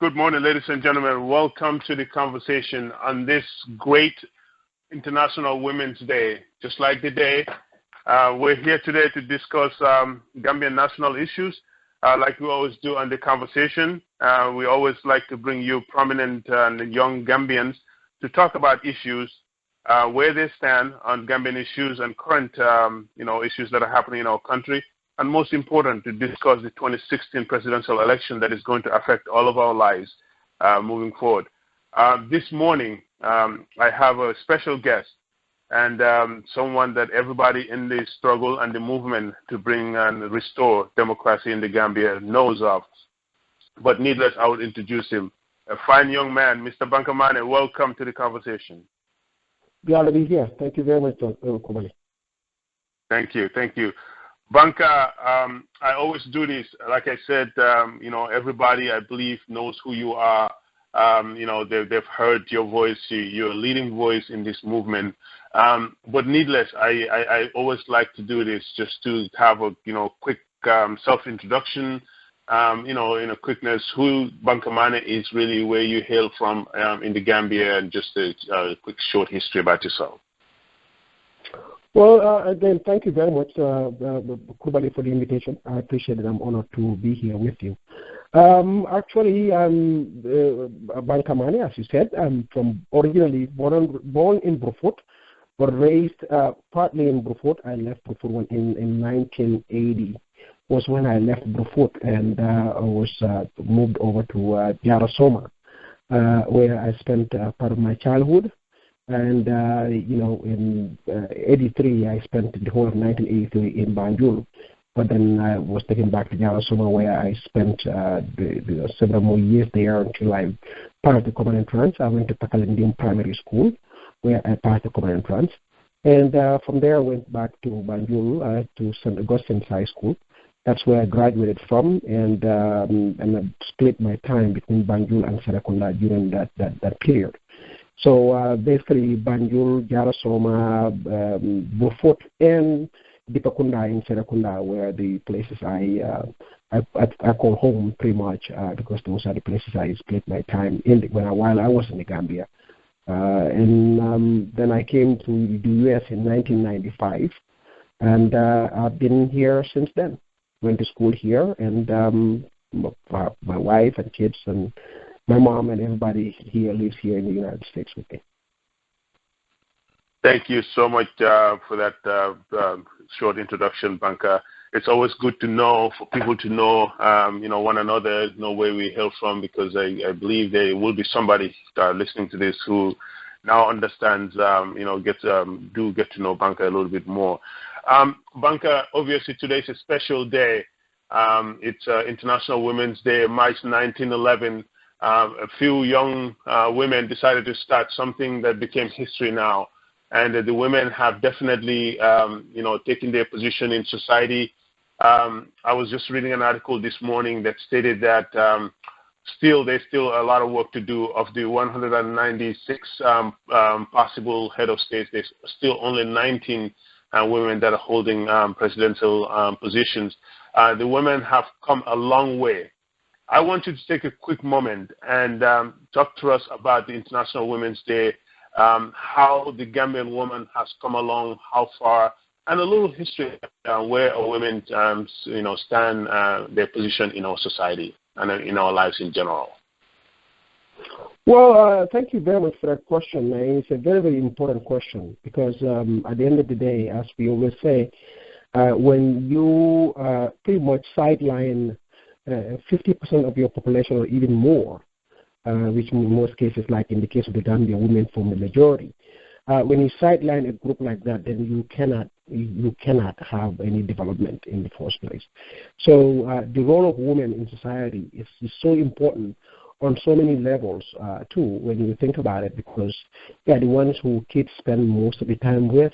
Good morning, ladies and gentlemen. Welcome to the conversation on this great International Women's Day. Just like the day, we're here today to discuss Gambian national issues. Like we always do on the conversation, we always like to bring you prominent and young Gambians to talk about issues, where they stand on Gambian issues and current issues that are happening in our country. And most important, to discuss the 2016 presidential election that is going to affect all of our lives moving forward. This morning, I have a special guest and someone that everybody in the struggle and the movement to bring and restore democracy in the Gambia knows of. But needless, I would introduce him. A fine young man, Mr. Banka Manneh. Welcome to the conversation. Glad to be here. Thank you very much, Krubally. Thank you. Thank you. Banka, I always do this. Like I said, everybody, I believe, knows who you are. They've heard your voice. You're a leading voice in this movement. But needless, I always like to do this just to have a, quick self-introduction, in a quickness, who Banka Manneh is really, where you hail from in the Gambia, and just a quick short history about yourself. Well, again, thank you very much, Krubally, for the invitation. I appreciate it. I'm honored to be here with you. Actually, I'm Banka Manneh, as you said. I'm originally born in Brufut, but raised partly in Brufut. I left Brufut in 1980. Was when I left Brufut, and I was moved over to Diaspora, where I spent part of my childhood. And, in 83, I spent the whole of 1983 in Banjul. But then I was taken back to Diaspora, where I spent several more years there until I passed the common entrance. I went to Pakalendim Primary School, where I passed the common entrance. And from there, I went back to Banjul to St. Augustine's High School. That's where I graduated from, and I split my time between Banjul and Serekunda during that period. So basically, Banjul, Jarasoma, Brufut, and Dipakunda in Serekunda were the places I call home pretty much because those are the places I split my time in while I was in the Gambia. And then I came to the U.S. in 1995, and I've been here since then. Went to school here, and my wife and kids and my mom and everybody here lives here in the United States with me. Thank you so much for that short introduction, Banka. It's always good to know, for people to know, one another, know where we hail from, because I believe there will be somebody listening to this who now understands, get to know Banka a little bit more. Banka, obviously today is a special day. It's International Women's Day, March 1911. A few young women decided to start something that became history now. And the women have definitely, taken their position in society. I was just reading an article this morning that stated that there's still a lot of work to do. Of the 196 possible head of states, there's still only 19 women that are holding presidential positions. The women have come a long way. I want you to take a quick moment and talk to us about the International Women's Day, how the Gambian woman has come along, how far, and a little history where our women, stand their position in our society and in our lives in general. Well, thank you very much for that question. It's a very, very important question because at the end of the day, as we always say, when you pretty much sideline 50% of your population or even more, which in most cases, like in the case of the Gambia, women form the majority. When you sideline a group like that, then you cannot have any development in the first place. So the role of women in society is so important on so many levels too, when you think about it, because they are the ones who kids spend most of the time with.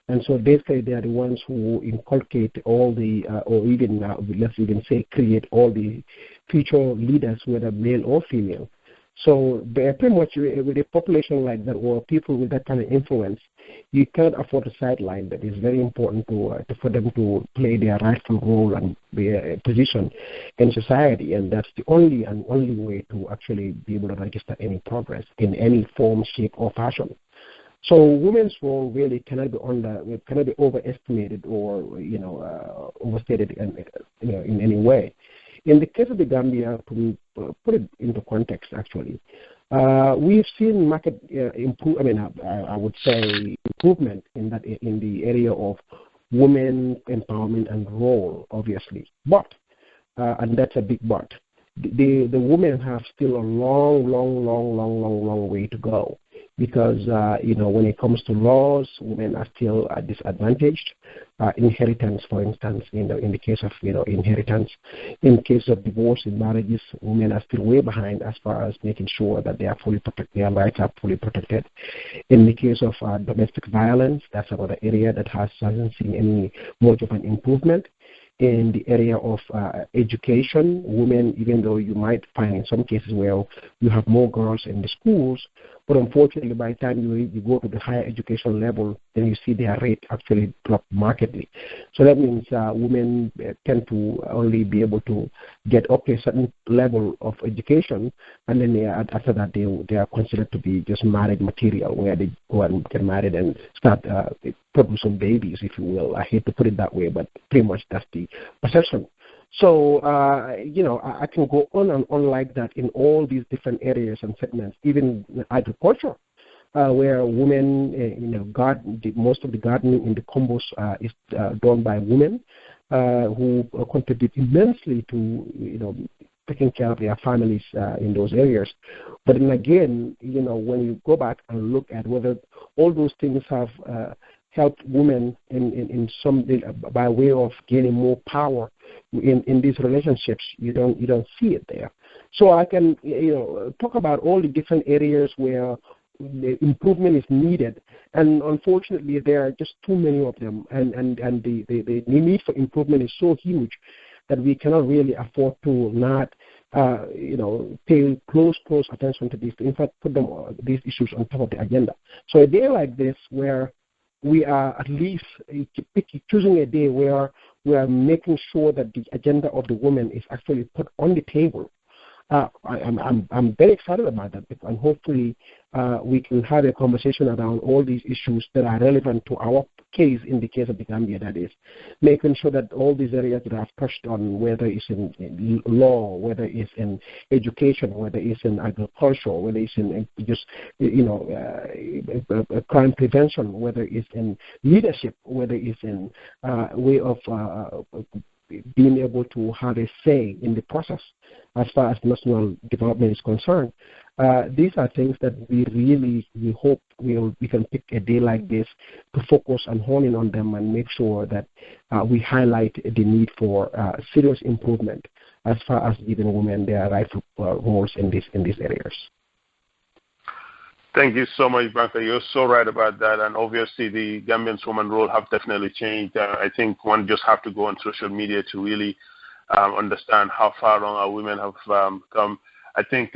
And so basically they are the ones who inculcate all the, or even, let's even say, create all the future leaders, whether male or female. So pretty much with a population like that or people with that kind of influence, you cannot afford a sideline. That is very important for them to play their rightful role and their position in society, and that's the only way to actually be able to register any progress in any form, shape, or fashion. So women's role really cannot be overestimated or overstated in any way. In the case of the Gambia, to put it into context, actually, we've seen market I would say improvement in the area of women empowerment and role, obviously. But and that's a big but. The women have still a long way to go. Because when it comes to laws, women are still disadvantaged. Inheritance, for instance, in the case of inheritance, in case of divorce in marriages, women are still way behind as far as making sure that they are fully protected, their rights are fully protected. In the case of domestic violence, that's another area that hasn't seen any much of an improvement. In the area of education, women, even though you might find in some cases where you have more girls in the schools, but unfortunately by the time you go to the higher education level, then you see their rate actually drop markedly. So that means women tend to only be able to get up to a certain level of education, and then after that they are considered to be just married material, where they go and get married and start producing babies, if you will. I hate to put it that way, but pretty much that's the perception. So, I can go on and on like that in all these different areas and segments, even agriculture, where women, most of the gardening in the combos is done by women who contribute immensely to, taking care of their families in those areas. But then again, when you go back and look at whether all those things have helped women in some by way of gaining more power in these relationships, you don't see it there. So I can talk about all the different areas where the improvement is needed, and unfortunately there are just too many of them, and the need for improvement is so huge that we cannot really afford to not pay close attention to these. In fact, put these issues on top of the agenda. So a day like this, where we are at least choosing a day where we are making sure that the agenda of the women is actually put on the table. I'm very excited about that, and hopefully we can have a conversation around all these issues that are relevant to our case, in the case of the Gambia, that is, making sure that all these areas that I've touched on, whether it's in law, whether it's in education, whether it's in agriculture, whether it's in just crime prevention, whether it's in leadership, whether it's in way of being able to have a say in the process as far as national development is concerned. These are things that we hope we can pick a day like this to focus and hone in on them and make sure that we highlight the need for serious improvement as far as giving women their rightful roles in these areas. Thank you so much, Banka. You're so right about that. And obviously, the Gambian woman role have definitely changed. I think one just have to go on social media to really understand how far along our women have come. I think,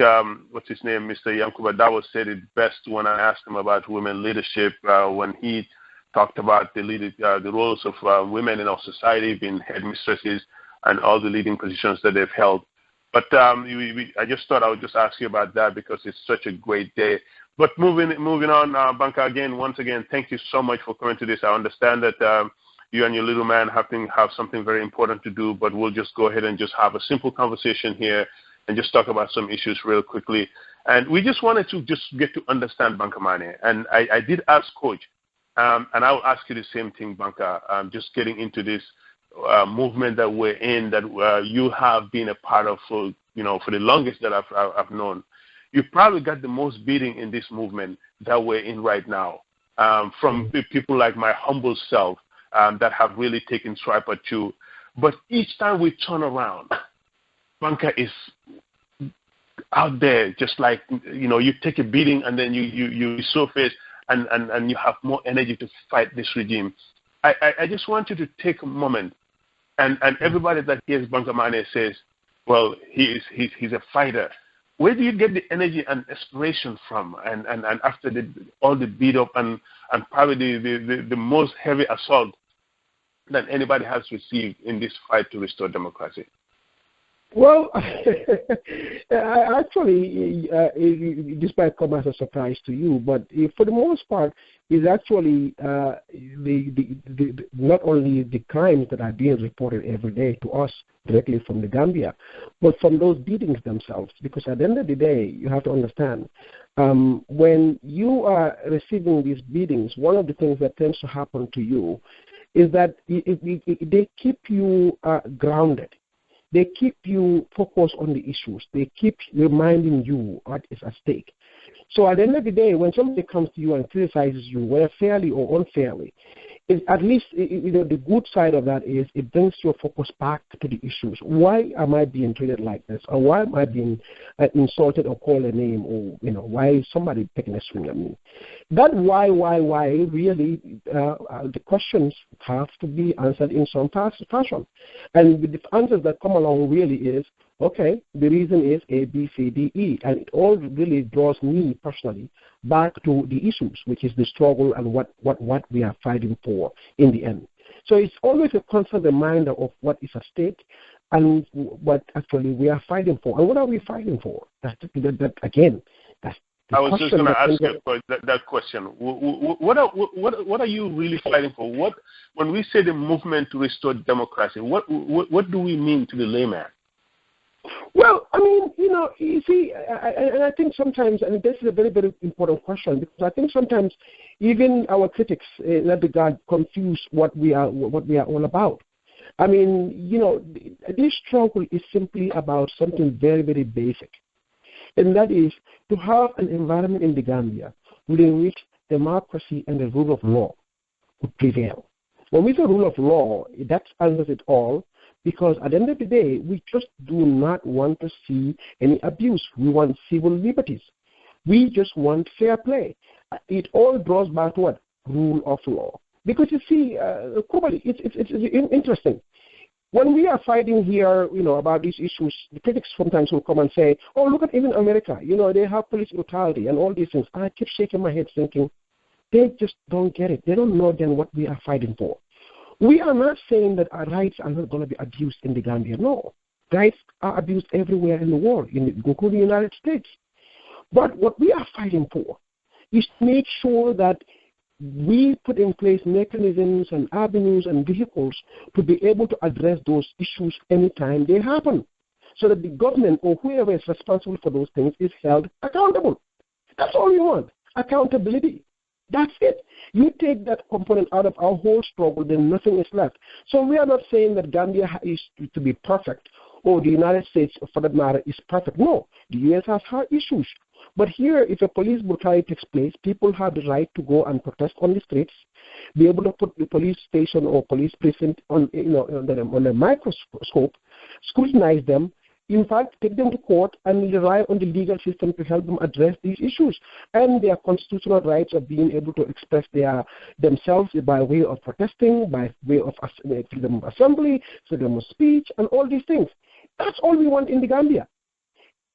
what's his name, Mr. Yankuba Dawo said it best when I asked him about women leadership, when he talked about the roles of women in our society, being headmistresses and all the leading positions that they've held. But I just thought I would just ask you about that because it's such a great day. But moving on, Banka, once again, thank you so much for coming to this. I understand that you and your little man have something very important to do, but we'll just go ahead and just have a simple conversation here and just talk about some issues real quickly. And we just wanted to just get to understand Banka Manneh. And I did ask Coach, and I'll ask you the same thing, Banka, just getting into this movement that we're in, that you have been a part of for the longest that I've known. You probably got the most beating in this movement that we're in right now, from people like my humble self that have really taken stripe at you. But each time we turn around, Banka is out there, just like, you take a beating and then you surface and you have more energy to fight this regime. I just want you to take a moment, and everybody that hears Banka Manneh says, well, he's a fighter. where do you get the energy and inspiration from? And after all the beat up and probably the most heavy assault that anybody has received in this fight to restore democracy? Well, actually, this might come as a surprise to you, but for the most part, it's actually not only the crimes that are being reported every day to us directly from the Gambia, but from those beatings themselves. Because at the end of the day, you have to understand, when you are receiving these beatings, one of the things that tends to happen to you is that they keep you grounded. They keep you focused on the issues. They keep reminding you what is at stake. So at the end of the day, when somebody comes to you and criticizes you, whether fairly or unfairly, at least the good side of that is it brings your focus back to the issues. Why am I being treated like this? Or why am I being insulted or called a name? Or why is somebody taking a swing at me? That why really, the questions have to be answered in some fashion. And the answers that come along really is, okay, the reason is A, B, C, D, E. And it all really draws me personally back to the issues, which is the struggle and what we are fighting for in the end. So it's always a constant reminder of what is at stake and what actually we are fighting for. And what are we fighting for? Again, that's I was just going to ask you that question. What are you really fighting for? When we say the movement to restore democracy, what do we mean to the layman? Well, I mean, you see, I think sometimes, and this is a very, very important question, because I think sometimes even our critics in that regard confuse what we are all about. I mean, this struggle is simply about something very, very basic, and that is to have an environment in the Gambia within which democracy and the rule of law would prevail. When we say rule of law, that answers it all. Because at the end of the day, we just do not want to see any abuse. We want civil liberties. We just want fair play. It all draws back to what? Rule of law. Because you see, Krubally, it's interesting. When we are fighting here, about these issues, the critics sometimes will come and say, oh, look at even America. They have police brutality and all these things. I keep shaking my head thinking, they just don't get it. They don't know then what we are fighting for. We are not saying that our rights are not going to be abused in the Gambia. No. Rights are abused everywhere in the world, including the United States. But what we are fighting for is to make sure that we put in place mechanisms and avenues and vehicles to be able to address those issues anytime they happen, so that the government or whoever is responsible for those things is held accountable. That's all we want, accountability. That's it. You take that component out of our whole struggle, then nothing is left. So we are not saying that Gambia is to be perfect or the United States, for that matter, is perfect. No, the U.S. has her issues. But here, if a police brutality takes place, people have the right to go and protest on the streets, be able to put the police station or police precinct on a microscope, scrutinize them, in fact, take them to court and rely on the legal system to help them address these issues and their constitutional rights of being able to express themselves by way of protesting, by way of freedom of assembly, freedom of speech, and all these things. That's all we want in the Gambia.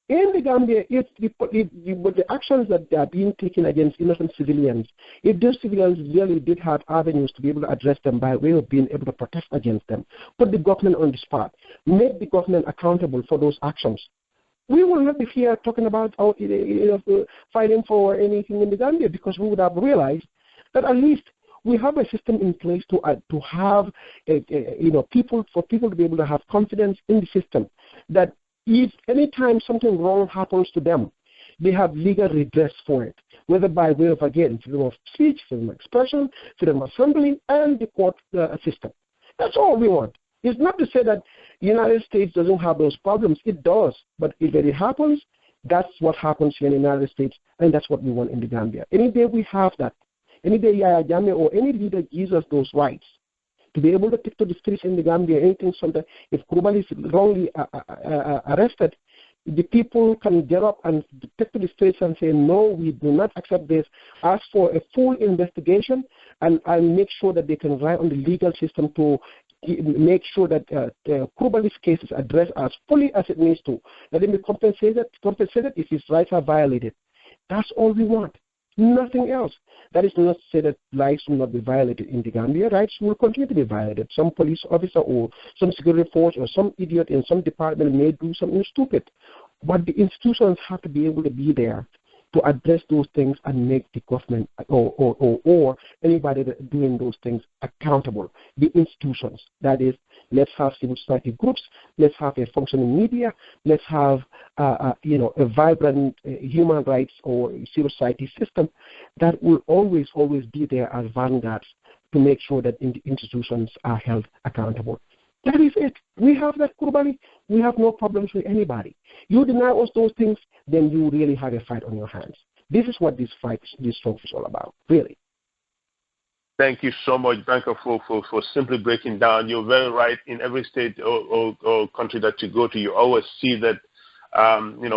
In the Gambia, if the actions that are being taken against innocent civilians, if those civilians really did have avenues to be able to address them by way of being able to protest against them, put the government on the spot, make the government accountable for those actions, we will not be here talking about fighting for anything in the Gambia, because we would have realized that at least we have a system in place to have people to be able to have confidence in the system, that if any time something wrong happens to them, they have legal redress for it, whether by way of, again, freedom of speech, freedom of expression, freedom of assembly, and the court system. That's all we want. It's not to say that the United States doesn't have those problems. It does. But if it happens, that's what happens here in the United States, and that's what we want in the Gambia. Any day we have that, any day Jammeh or any leader gives us those rights, to be able to take to the streets in the Gambia, anything something. If Krubally is wrongly arrested, the people can get up and take to the streets and say, no, we do not accept this, ask for a full investigation, and make sure that they can rely on the legal system to make sure that Krubali's case is addressed as fully as it needs to. Let him be compensated if his rights are violated. That's all we want. Nothing else. That is not to say that rights will not be violated in the Gambia. Rights will continue to be violated. Some police officer or some security force or some idiot in some department may do something stupid. But the institutions have to be able to be there to address those things and make the government or anybody that doing those things accountable. The institutions. That is, let's have civil society groups. Let's have a functioning media. Let's have a vibrant human rights or civil society system that will always be there as vanguards to make sure that the institutions are held accountable. That is it. We have that, Krubally. We have no problems with anybody. You deny us those things, then you really have a fight on your hands. This is what this talk is all about, really. Thank you so much, Banka, for simply breaking down. You're very right. In every state or country that you go to, you always see that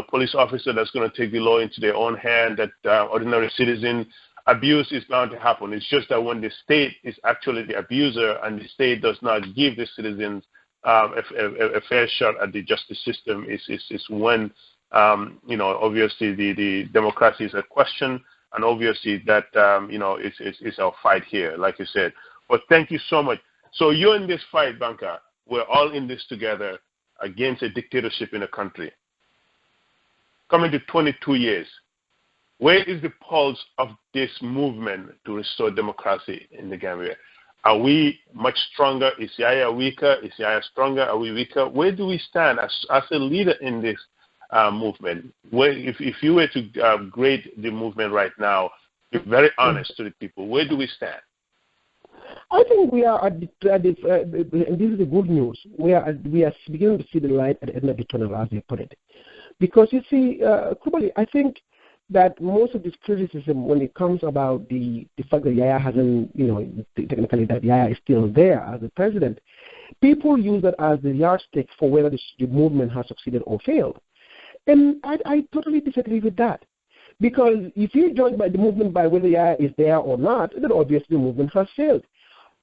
police officer that's going to take the law into their own hand, that ordinary citizen. Abuse is bound to happen. It's just that when the state is actually the abuser and the state does not give the citizens a fair shot at the justice system, is when obviously the democracy is at question, and obviously that it's our fight here, like you said. But thank you so much. So you're in this fight, Banka. We're all in this together against a dictatorship in a country. Coming to 22 years. Where is the pulse of this movement to restore democracy in the Gambia? Are we much stronger? Is Yaya weaker? Is Yaya stronger? Are we weaker? Where do we stand as a leader in this movement? Where, if you were to grade the movement right now, be very honest to the people, where do we stand? I think we are and this is the good news. We are beginning to see the light at the end of the tunnel, as they put it. Because you see, Krubally, I think that most of this criticism, when it comes about the fact that Yaya hasn't, technically that Yaya is still there as the president, people use that as the yardstick for whether the movement has succeeded or failed. And I totally disagree with that. Because if you judge by the movement by whether Yaya is there or not, then obviously the movement has failed.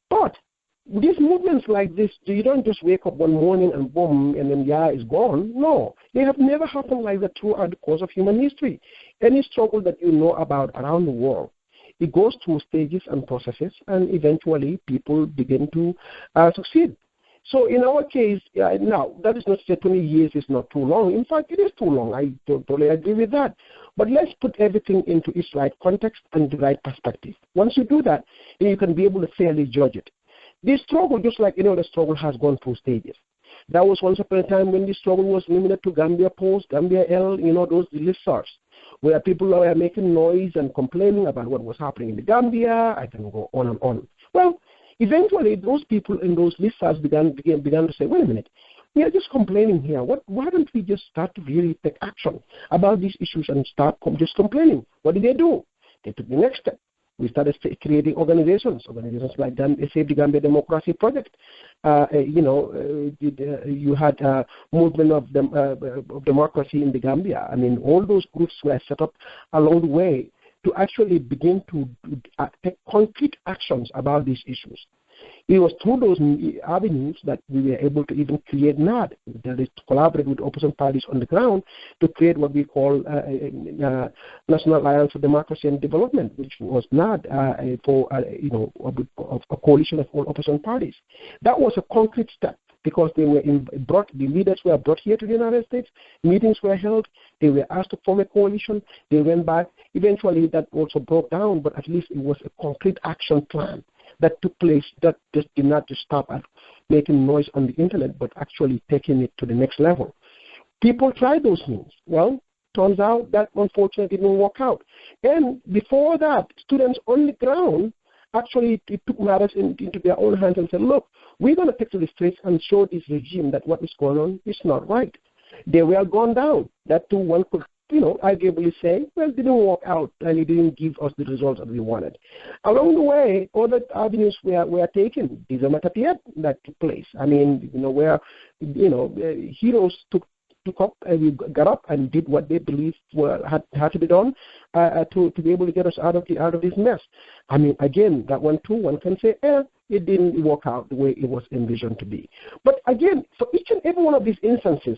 But these movements like this, you don't just wake up one morning and boom, and then Yaya is gone. No, they have never happened like that throughout the course of human history. Any struggle that you know about around the world, it goes through stages and processes, and eventually people begin to succeed. So in our case, now, that is not to say 20 years is not too long. In fact, it is too long. I totally agree with that. But let's put everything into its right context and the right perspective. Once you do that, then you can be able to fairly judge it. This struggle, just like any other struggle, has gone through stages. That was once upon a time when this struggle was limited to Gambia Post, Gambia L, those listservs, where people were making noise and complaining about what was happening in the Gambia. I can go on and on. Well, eventually, those people in those listservs began to say, wait a minute, we are just complaining here. Why don't we just start to really take action about these issues and start just complaining? What did they do? They took the next step. We started creating organizations like Save the Gambia Democracy Project. You had a movement of democracy in the Gambia. I mean, all those groups were set up along the way to actually begin to take concrete actions about these issues. It was through those avenues that we were able to even create NAD, that is to collaborate with opposition parties on the ground to create what we call National Alliance for Democracy and Development, which was NAD for a coalition of all opposition parties. That was a concrete step because they were the leaders were brought here to the United States, meetings were held, they were asked to form a coalition, they went back. Eventually that also broke down, but at least it was a concrete action plan that took place, that just did not just stop at making noise on the internet, but actually taking it to the next level. People tried those means. Well, turns out that unfortunately didn't work out. And before that, students on the ground actually took matters into their own hands and said, look, we're going to take to the streets and show this regime that what is going on is not right. They were gone down. That too, one could arguably say, well, it didn't work out and it didn't give us the results that we wanted. Along the way, other avenues were taken. These are Matatiat that took place. I mean, where, heroes took up and got up and did what they believed had to be done to be able to get us out of this mess. I mean, again, that one too, one can say, it didn't work out the way it was envisioned to be. But again, for each and every one of these instances,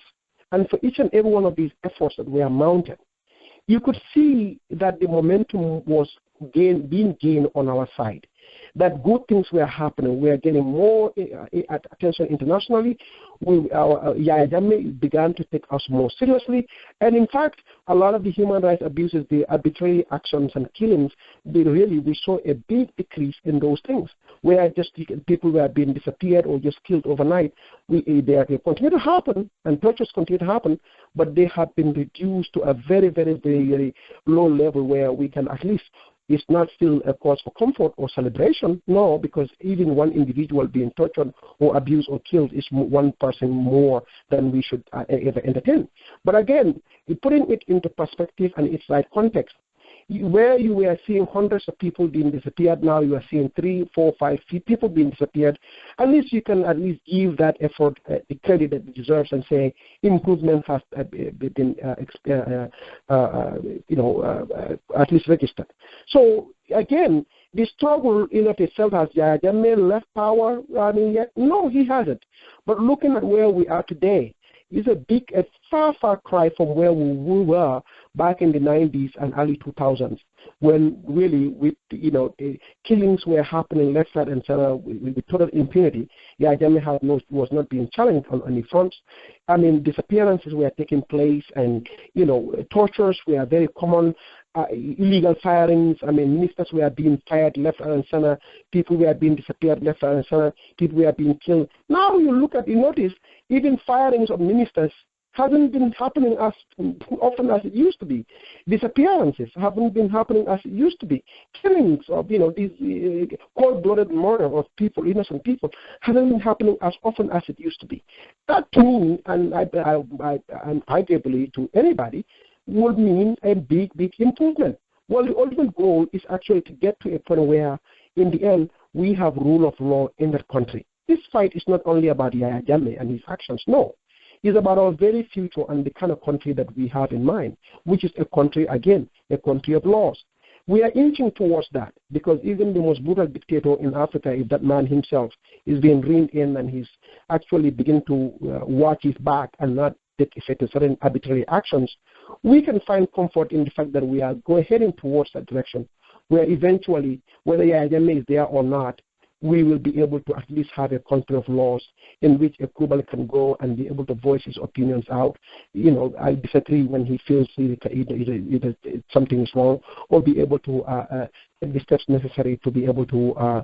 and for each and every one of these efforts that were mounted, you could see that the momentum was being gained on our side, that good things were happening. We are getting more attention internationally. Yahya Jammeh began to take us more seriously. And in fact, a lot of the human rights abuses, the arbitrary actions and killings, we saw a big decrease in those things, where just people were being disappeared or just killed overnight. They continue to happen, and tortures continue to happen, but they have been reduced to a very, very, very, very low level where we can at least, it's not still a cause for comfort or celebration, no, because even one individual being tortured or abused or killed is one person more than we should ever entertain. But again, putting it into perspective and its right context, where you were seeing hundreds of people being disappeared, now you are seeing 3, 4, 5 people being disappeared. At least you can at least give that effort the credit that it deserves and say improvement has been at least registered. So again, the struggle in of itself, has Yahya Jammeh left power running yet? No, he hasn't. But looking at where we are today, is a far cry from where we were back in the 90s and early 2000s, when really, the killings were happening left, right, and center with total impunity. Yahya Jammeh was not being challenged on any fronts. I mean, disappearances were taking place, and tortures were very common. Illegal firings. I mean, ministers were being fired left, right, and center. People were being disappeared left, right, and center. People were being killed. Now you notice even firings of ministers haven't been happening as often as it used to be. Disappearances haven't been happening as it used to be. Killings of these cold-blooded murder of people, innocent people, haven't been happening as often as it used to be. That to me, and arguably to anybody, would mean a big improvement. Well, the ultimate goal is actually to get to a point where, in the end, we have rule of law in that country. This fight is not only about Yahya Jammeh and his actions, no. It's about our very future and the kind of country that we have in mind, which is a country, again, a country of laws. We are inching towards that, because even the most brutal dictator in Africa, if that man himself is being reined in and he's actually beginning to watch his back and not take effect in certain arbitrary actions, we can find comfort in the fact that we are heading towards that direction, where eventually, whether Yahya Jammeh is there or not, we will be able to at least have a country of laws in which a Krubally can go and be able to voice his opinions out. I disagree when he feels either something is wrong, or be able to take the steps necessary to be able to,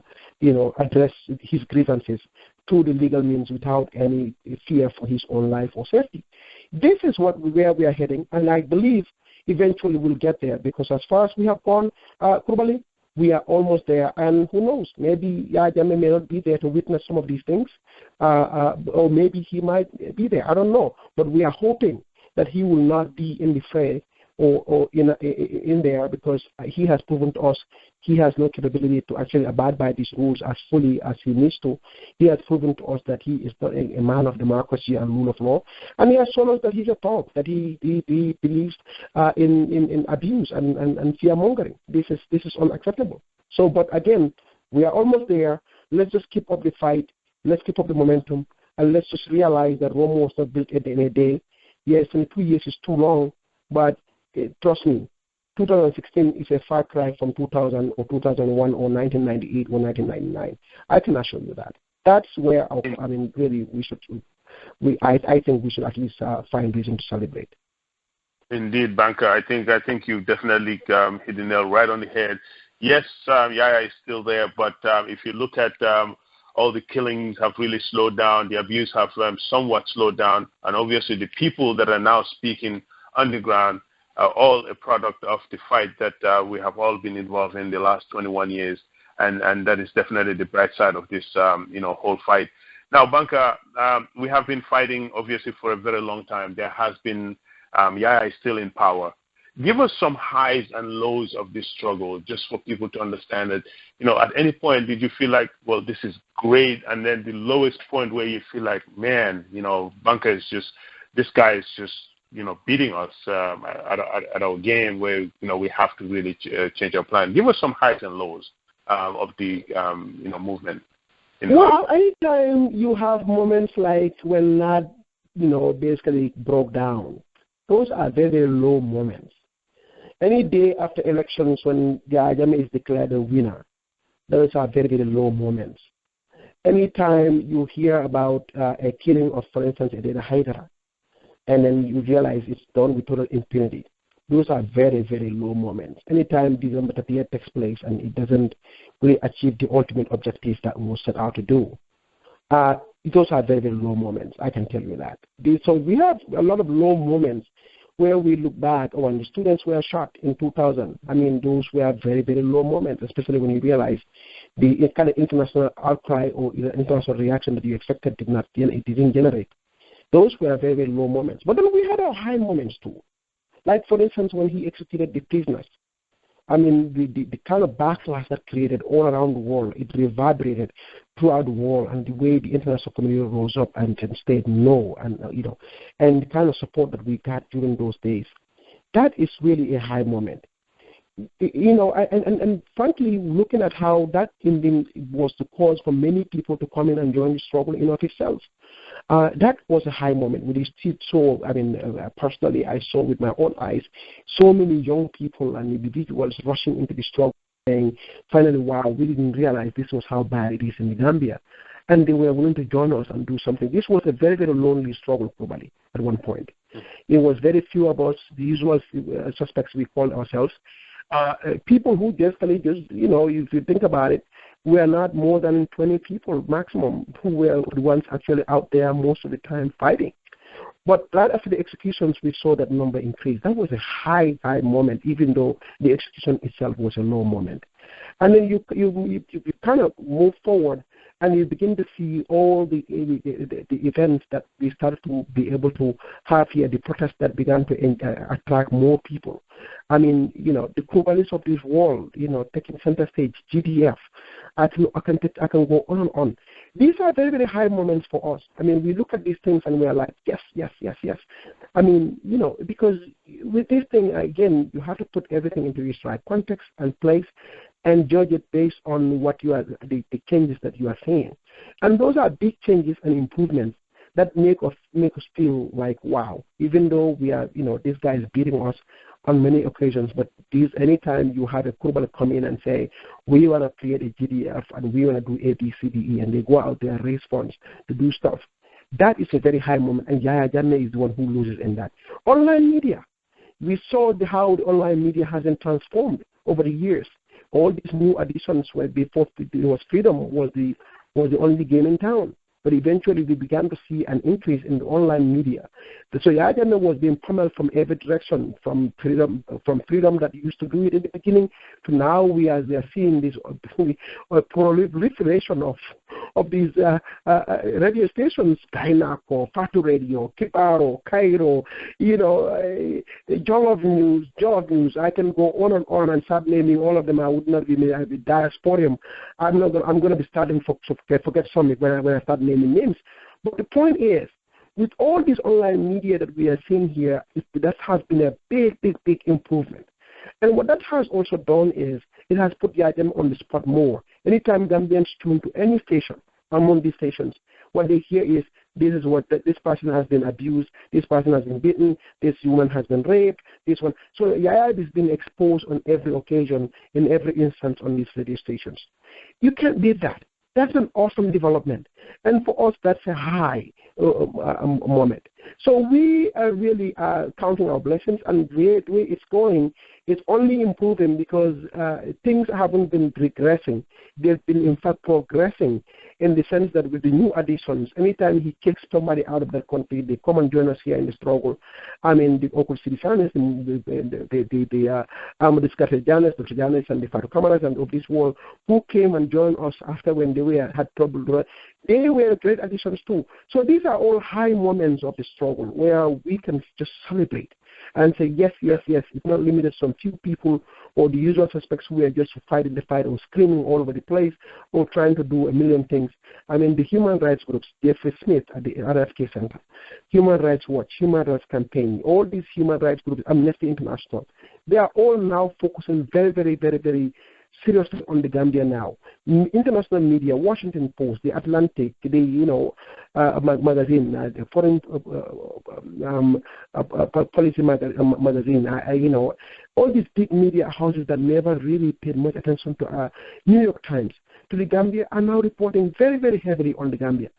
address his grievances through the legal means without any fear for his own life or safety. This is where we are heading, and I believe eventually we'll get there, because as far as we have gone, Krubally, we are almost there, and who knows, maybe Yahya Jammeh may not be there to witness some of these things, or maybe he might be there, I don't know, but we are hoping that he will not be in the fray or in there, because he has proven to us he has no capability to actually abide by these rules as fully as he needs to. He has proven to us that he is not a man of democracy and rule of law, and he has shown us that he's a thug, that he believes in abuse and fear-mongering. This is unacceptable. So, but again, we are almost there. Let's just keep up the fight. Let's keep up the momentum, and let's just realize that Rome was not built in a day. Yes, 22 years is too long, but trust me, 2016 is a far cry from 2000 or 2001 or 1998 or 1999. I can assure you that. That's where really I think we should at least find reason to celebrate. Indeed, Banka. I think you definitely hit the nail right on the head. Yes, Yahya is still there, but if you look at all the killings have really slowed down, the abuse have somewhat slowed down, and obviously the people that are now speaking underground are all a product of the fight that we have all been involved in the last 21 years, and that is definitely the bright side of this whole fight. Now, Banka, we have been fighting obviously for a very long time. There has been Yahya is still in power. Give us some highs and lows of this struggle, just for people to understand it. At any point did you feel like, well, this is great, and then the lowest point where you feel like, man, Banka is just, this guy is just beating us at our game, where we have to really change our plan. Give us some highs and lows of the movement. Well, anytime you have moments like when that, basically broke down, those are very, very low moments. Any day after elections when Jammeh is declared a winner, those are very, very low moments. Anytime you hear about a killing of, for instance, a Haidara, and then you realize it's done with total impunity, those are very, very low moments. Anytime December 30th takes place and it doesn't really achieve the ultimate objectives that we were set out to do, those are very, very low moments, I can tell you that. So we have a lot of low moments where we look back when the students were shot in 2000. I mean, those were very, very low moments, especially when you realize the kind of international outcry or international reaction that you expected it didn't generate. Those were very, very low moments. But then we had our high moments too. Like, for instance, when he executed the prisoners. I mean, the kind of backlash that created all around the world, it reverberated throughout the world, and the way the international community rose up and said no, and and the kind of support that we got during those days, that is really a high moment. And frankly, looking at how that was the cause for many people to come in and join the struggle in of itself, that was a high moment. We still saw, personally, I saw with my own eyes so many young people and individuals rushing into the struggle, saying, finally, wow, we didn't realize this was how bad it is in the Gambia. And they were willing to join us and do something. This was a very, very lonely struggle, Krubally, at one point. It was very few of us, the usual suspects we called ourselves, people who just, if you think about it, we are not more than 20 people maximum who were the ones actually out there most of the time fighting. But right after the executions, we saw that number increase. That was a high moment, even though the execution itself was a low moment. And then you kind of move forward, and you begin to see all the events that we started to be able to have here, the protests that began to attract more people. I mean, the Kruballis of this world, taking center stage, GDF. I can go on and on. These are very, very high moments for us. I mean, we look at these things and we are like, yes. I mean, because with this thing, again, you have to put everything into its right context and place and judge it based on what the changes that you are seeing. And those are big changes and improvements that make us feel like, wow, even though we are, this guy is beating us on many occasions, but anytime you have a Krubally come in and say, we want to create a GDF and we want to do A, B, C, D, E, and they go out there and raise funds to do stuff, that is a very high moment, and Jammeh is the one who loses in that. Online media, we saw how the online media has been transformed over the years. All these new additions where before it was freedom was the only game in town. But eventually we began to see an increase in the online media. So Jammeh was being pummeled from every direction, from freedom that used to do it in the beginning to now we are seeing this proliferation of these radio stations, Kainako, Fatu Radio, Kiparo, Cairo, Jollof News. I can go on and start naming all of them. I would not be Diaspora. I'm going to be starting forget some when I start naming names. But the point is, with all this online media that we are seeing here, that has been a big improvement. And what that has also done is it has put Jammeh on the spot more. Anytime Gambians tune to any station, among these stations, what they hear is this is what this person has been abused, this person has been beaten, this woman has been raped, this one. So Jammeh is being exposed on every occasion, in every instance on these radio stations. You can't beat that. That's an awesome development. And for us, that's a high moment. So we are really counting our blessings, and the way it's going, it's only improving because things haven't been regressing. They've been, in fact, progressing in the sense that with the new additions, anytime he kicks somebody out of that country, they come and join us here in the struggle. I mean, the Okul Citizens, the Jammeh, Dr. Jammeh, and the Fatu Kamaras and of this world, who came and joined us after when they had trouble. They were great additions too. So these are all high moments of the struggle where we can just celebrate and say, yes. It's not limited to some few people or the usual suspects who are just fighting the fight or screaming all over the place or trying to do a million things. I mean, the human rights groups, Jeffrey Smith at the RFK Center, Human Rights Watch, Human Rights Campaign, all these human rights groups, Amnesty International, they are all now focusing very, very, very, very seriously on the Gambia now. International media, Washington Post, The Atlantic, the magazine, the Foreign Policy magazine, all these big media houses that never really paid much attention to New York Times, to the Gambia, are now reporting very, very heavily on the Gambia.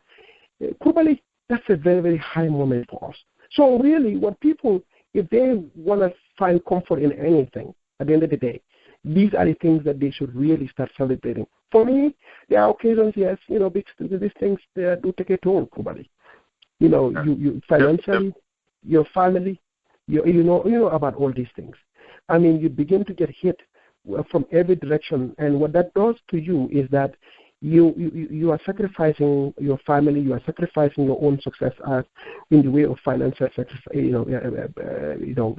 Krubally, that's a very, very high moment for us. So really, what people, if they want to find comfort in anything, at the end of the day, these are the things that they should really start celebrating. For me, there are occasions, yes, these things do take a toll, Krubally. You financially, your family, you know about all these things. I mean, you begin to get hit from every direction, and what that does to you is that you are sacrificing your family, you are sacrificing your own success in the way of financial success.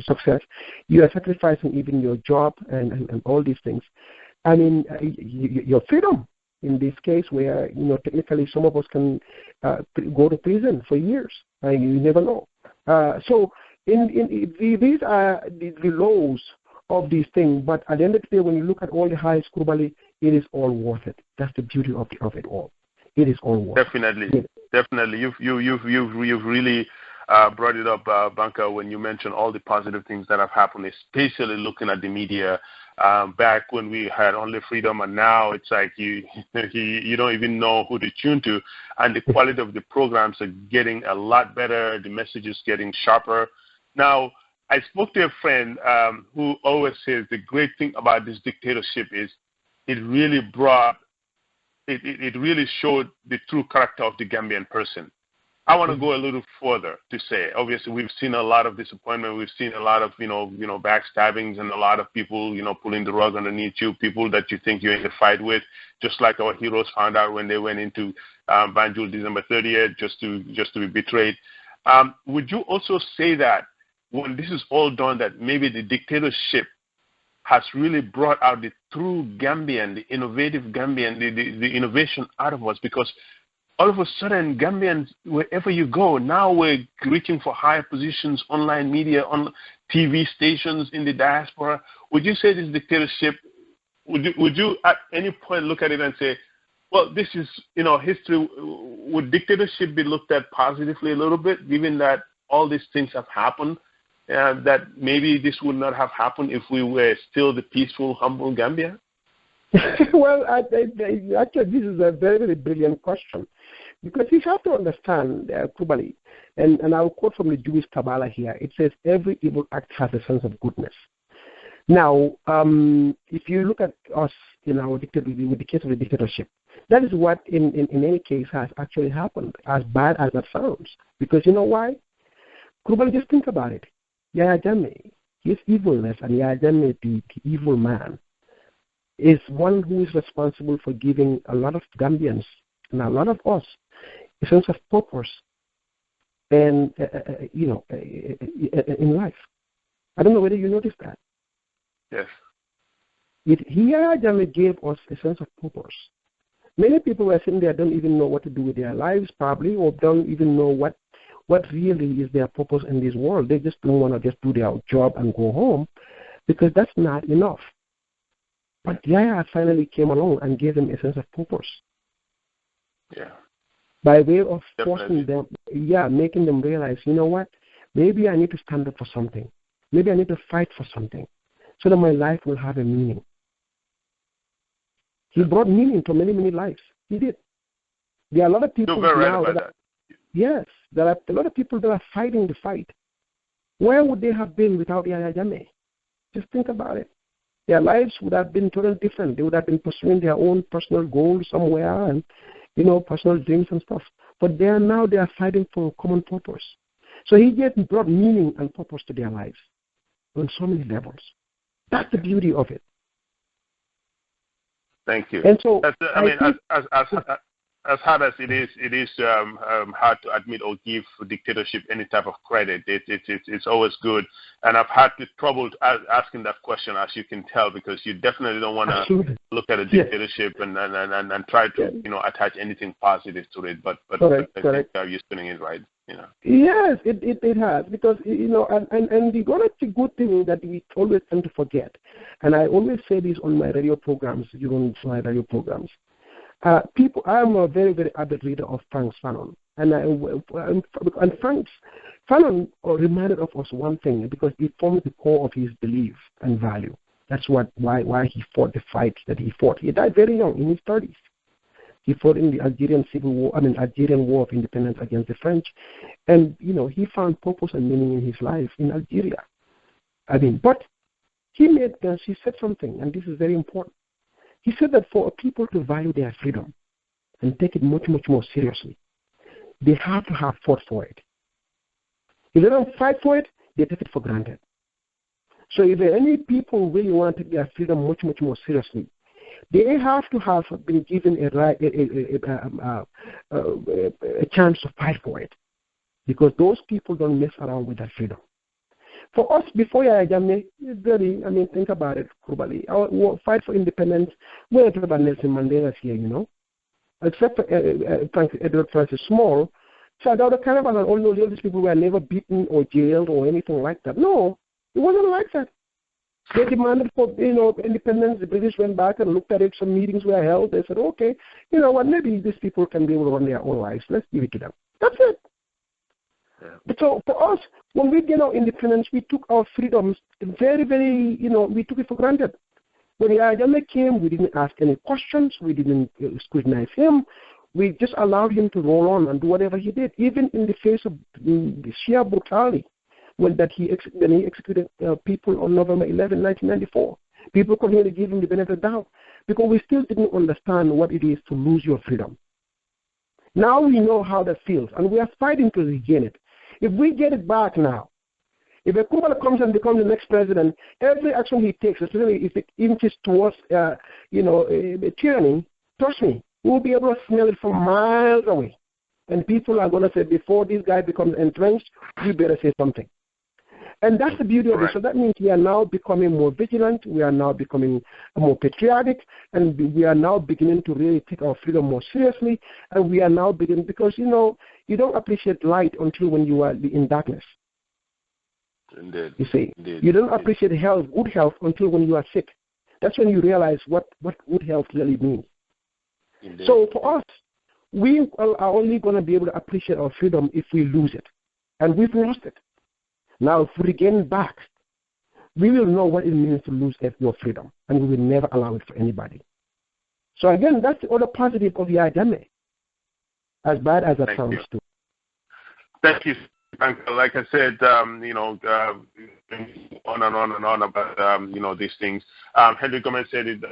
Success. You are sacrificing even your job and all these things. I mean, your freedom in this case, where technically some of us can go to prison for years. You never know. So these are the lows of these things, but at the end of the day, when you look at all the highs, Krubally, it is all worth it. That's the beauty of it all. It is all worth it. Definitely. You've really brought it up, Banka, when you mentioned all the positive things that have happened, especially looking at the media. Back when we had only freedom, and now it's like you don't even know who to tune to, and the quality of the programs are getting a lot better. The message is getting sharper. Now, I spoke to a friend who always says the great thing about this dictatorship is it really showed the true character of the Gambian person. I want to go a little further to say, obviously, we've seen a lot of disappointment. We've seen a lot of, backstabbings and a lot of people, pulling the rug underneath you, people that you think you're in a fight with, just like our heroes found out when they went into Banjul December 30th, just to be betrayed. Would you also say that when this is all done, that maybe the dictatorship has really brought out the true Gambian, the innovative Gambian, the innovation out of us? Because all of a sudden, Gambians, wherever you go, now we're reaching for higher positions, online media, on TV stations in the diaspora. Would you say this dictatorship, would you at any point look at it and say, well, this is, history? Would dictatorship be looked at positively a little bit, given that all these things have happened, that maybe this would not have happened if we were still the peaceful, humble Gambia? Well, actually, this is a very, very brilliant question, because you have to understand, Krubally, and I'll quote from the Jewish Kabbalah here. It says, every evil act has a sense of goodness. Now, if you look at us in our with the case of the dictatorship, that is what, in any case, has actually happened, as bad as that sounds. Because you know why? Krubally, just think about it. Yahya Jammeh, his evilness, and Yahya Jammeh, the evil man, is one who is responsible for giving a lot of Gambians and a lot of us a sense of purpose and, in life. I don't know whether you noticed that. Yes. Yahya Jammeh gave us a sense of purpose. Many people were sitting there don't even know what to do with their lives, probably, or don't even know what really is their purpose in this world. They just don't want to just do their job and go home, because that's not enough. But Yahya finally came along and gave them a sense of purpose. Yeah. By way of forcing them, making them realize, you know what, maybe I need to stand up for something. Maybe I need to fight for something so that my life will have a meaning. He brought meaning to many, many lives. He did. There are a lot of people now yes, there are a lot of people that are fighting the fight. Where would they have been without Yahya Jammeh? Just think about it. Their lives would have been totally different. They would have been pursuing their own personal goals somewhere and, personal dreams and stuff. But they are fighting for a common purpose. So he brought meaning and purpose to their lives on so many levels. That's the beauty of it. Thank you. And so, as hard as it is hard to admit or give dictatorship any type of credit. It's always good, and I've had trouble asking that question, as you can tell, because you definitely don't want to look at a dictatorship and try to attach anything positive to it. But correct. I think you're spinning it right. You know. Yes, it has, because and the one of the good thing that we always tend to forget, and I always say this on my radio programs, people. I am a very, very avid reader of Frank Fanon, and Frank Fanon reminded of us one thing, because it forms the core of his belief and value. That's why he fought the fights that he fought. He died very young, in his 30s. He fought in the Algerian War of Independence against the French, and he found purpose and meaning in his life in Algeria. But he said something, and this is very important. He said that for people to value their freedom and take it much, much more seriously, they have to have fought for it. If they don't fight for it, they take it for granted. So if any people really want to take their freedom much, much more seriously, they have to have been given a chance to fight for it, because those people don't mess around with that freedom. For us, before Jammeh, really, think about it, Krubally. Our fight for independence, we're talking about Nelson Mandela's here, except for Edward Francis Small. So the Caravan and all these people were never beaten or jailed or anything like that. No, it wasn't like that. They demanded for independence. The British went back and looked at it. Some meetings were held. They said, okay, you know what, maybe these people can be able to run their own lives. Let's give it to them. That's it. Yeah. But so for us, when we get our independence, we took our freedoms very, very, we took it for granted. When Jammeh came, we didn't ask any questions. We didn't scrutinize him. We just allowed him to roll on and do whatever he did, even in the face of sheer brutality. When he executed people on November 11, 1994. People continued to give him the benefit of the doubt, because we still didn't understand what it is to lose your freedom. Now we know how that feels, and we are fighting to regain it. If we get it back now, if a Krubally comes and becomes the next president, every action he takes, especially if it inches towards tyranny, trust me, we will be able to smell it from miles away. And people are going to say, before this guy becomes entrenched, we better say something. And that's the beauty of it. So that means we are now becoming more vigilant, we are now becoming more patriotic, and we are now beginning to really take our freedom more seriously, and we are now beginning, because, you don't appreciate light until when you are in darkness. Indeed. You see, Indeed. You don't appreciate good health until when you are sick. That's when you realize what good health really means. Indeed. So for us, we are only going to be able to appreciate our freedom if we lose it. And we've lost it. Now, if we regain it back, we will know what it means to lose your freedom, and we will never allow it for anybody. So again, that's the other positive of Jammeh, as bad as that sounds too. Thank you. Like I said, on and on about these things. Henry Gomez said it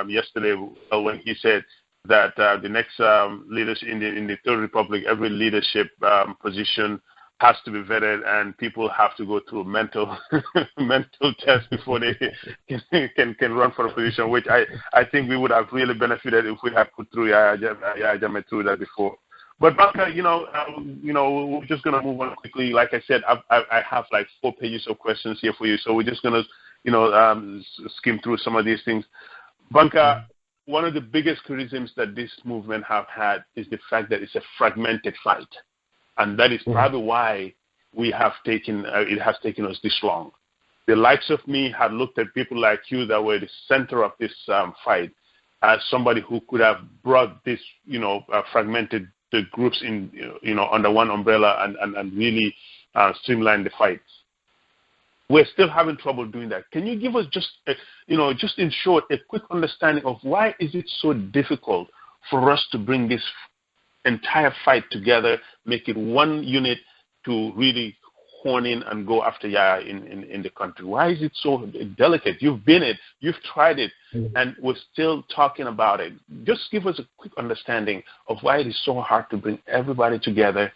yesterday when he said that the next leaders in the Third Republic, every leadership position has to be vetted, and people have to go through mental tests before they can run for a position, which I think we would have really benefited if we had put through Jammeh through that before. But Banka, we're just gonna move on quickly. Like I said, I have like 4 pages of questions here for you, so we're just gonna skim through some of these things. Banka, one of the biggest criticisms that this movement have had is the fact that it's a fragmented fight. And that is probably why it has taken us this long. The likes of me had looked at people like you that were the center of this fight as somebody who could have brought this, fragmented the groups in, under one umbrella and really streamline the fights. We're still having trouble doing that. Can you give us just in short, a quick understanding of why is it so difficult for us to bring this entire fight together, make it one unit to really hone in and go after Yaya in the country? Why is it so delicate? You've been it, you've tried it, and we're still talking about it. Just give us a quick understanding of why it is so hard to bring everybody together,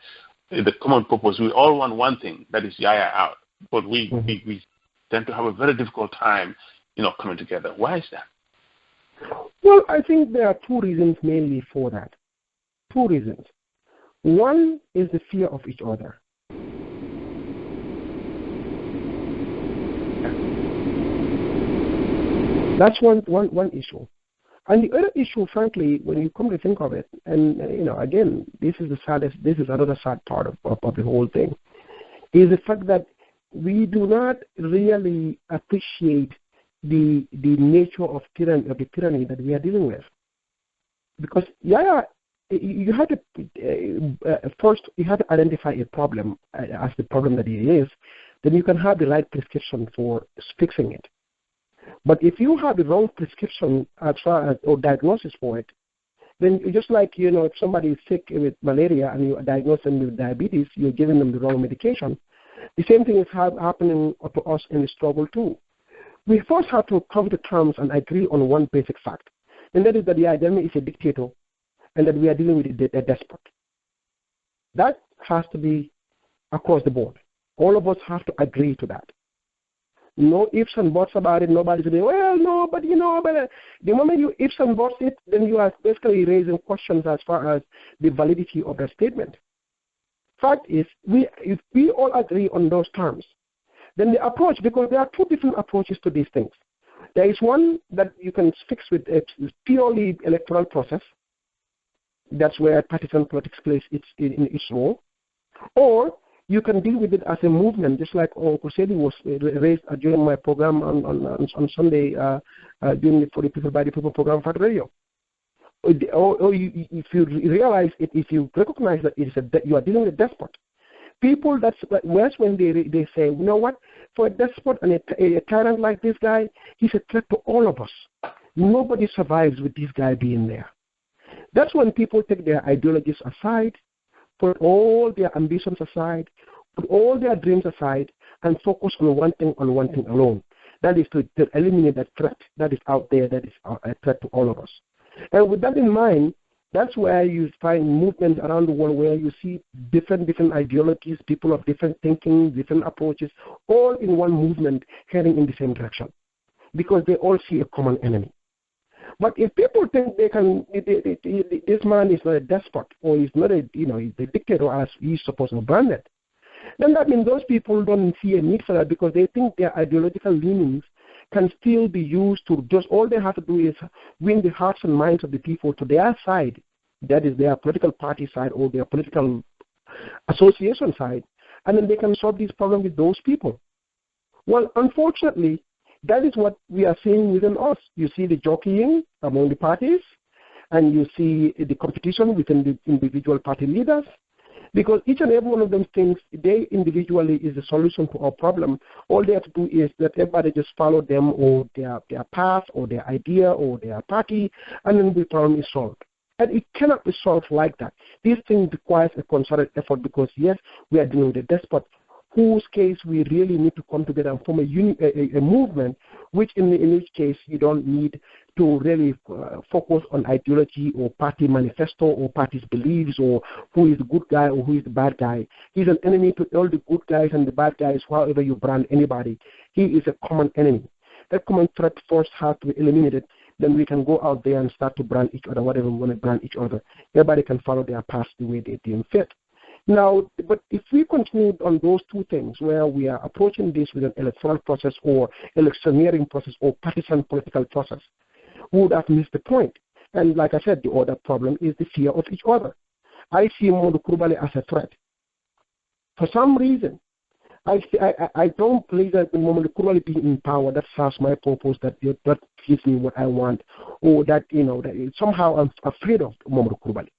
the common purpose. We all want one thing, that is Yaya out, but we tend to have a very difficult time, coming together. Why is that? Well, I think there are 2 reasons mainly for that. 2 reasons. One is the fear of each other. That's one issue. And the other issue, frankly, when you come to think of it, and again, this is another sad part of the whole thing, is the fact that we do not really appreciate the nature of the tyranny that we are dealing with. Because you have to first you have to identify a problem as the problem that it is, then you can have the right prescription for fixing it. But if you have the wrong prescription as far as or diagnosis for it, then just like if somebody is sick with malaria and you diagnose them with diabetes, you're giving them the wrong medication. The same thing is happening to us in the struggle too. We first have to come to terms and agree on one basic fact, and that is that the Jammeh is a dictator, and that we are dealing with a despot. That has to be across the board. All of us have to agree to that. No ifs and buts about it. Nobody's saying, well, no, but but the moment you ifs and buts it, then you are basically raising questions as far as the validity of that statement. Fact is, if we all agree on those terms, then the approach, because there are two different approaches to these things. There is one that you can fix with a purely electoral process. That's where partisan politics plays its role. Or you can deal with it as a movement, just like Kusedi was raised during my program on Sunday during the For the People by the People program for radio. Or if you realize it, if you recognize that you are dealing with a despot, people that's when they say, you know what, for a despot and a tyrant like this guy, he's a threat to all of us. Nobody survives with this guy being there. That's when people take their ideologies aside, put all their ambitions aside, put all their dreams aside, and focus on one thing alone. That is to eliminate that threat that is out there, that is a threat to all of us. And with that in mind, that's where you find movements around the world where you see different ideologies, people of different thinking, different approaches, all in one movement heading in the same direction, because they all see a common enemy. But if people think they can, this man is not a despot, or he's not he's a dictator as he's supposed to brand it, then that means those people don't see a need for that, because they think their ideological leanings can still be used to just, all they have to do is win the hearts and minds of the people to their side, that is their political party side or their political association side, and then they can solve this problem with those people. Well, unfortunately, that is what we are seeing within us. You see the jockeying among the parties, and you see the competition within the individual party leaders, because each and every one of them thinks they individually is the solution to our problem. All they have to do is that everybody just follow them or their path or their idea or their party, and then the problem is solved. And it cannot be solved like that. This thing requires a concerted effort, because, yes, we are dealing with a despot, whose case we really need to come together and form a movement, which in which case you don't need to really focus on ideology or party manifesto or party's beliefs or who is the good guy or who is the bad guy. He's an enemy to all the good guys and the bad guys, however you brand anybody. He is a common enemy. That common threat first has to be eliminated. Then we can go out there and start to brand each other, whatever we want to brand each other. Everybody can follow their path the way they deem fit. Now, but if we continue on those two things, where we are approaching this with an electoral process or electioneering process or partisan political process, we would have missed the point. And like I said, the other problem is the fear of each other. I see Momodou Krubally as a threat. For some reason, I don't believe that the Momodou Krubally being in power, that serves my purpose, that gives me what I want, or that, that somehow I'm afraid of Momodou Krubally.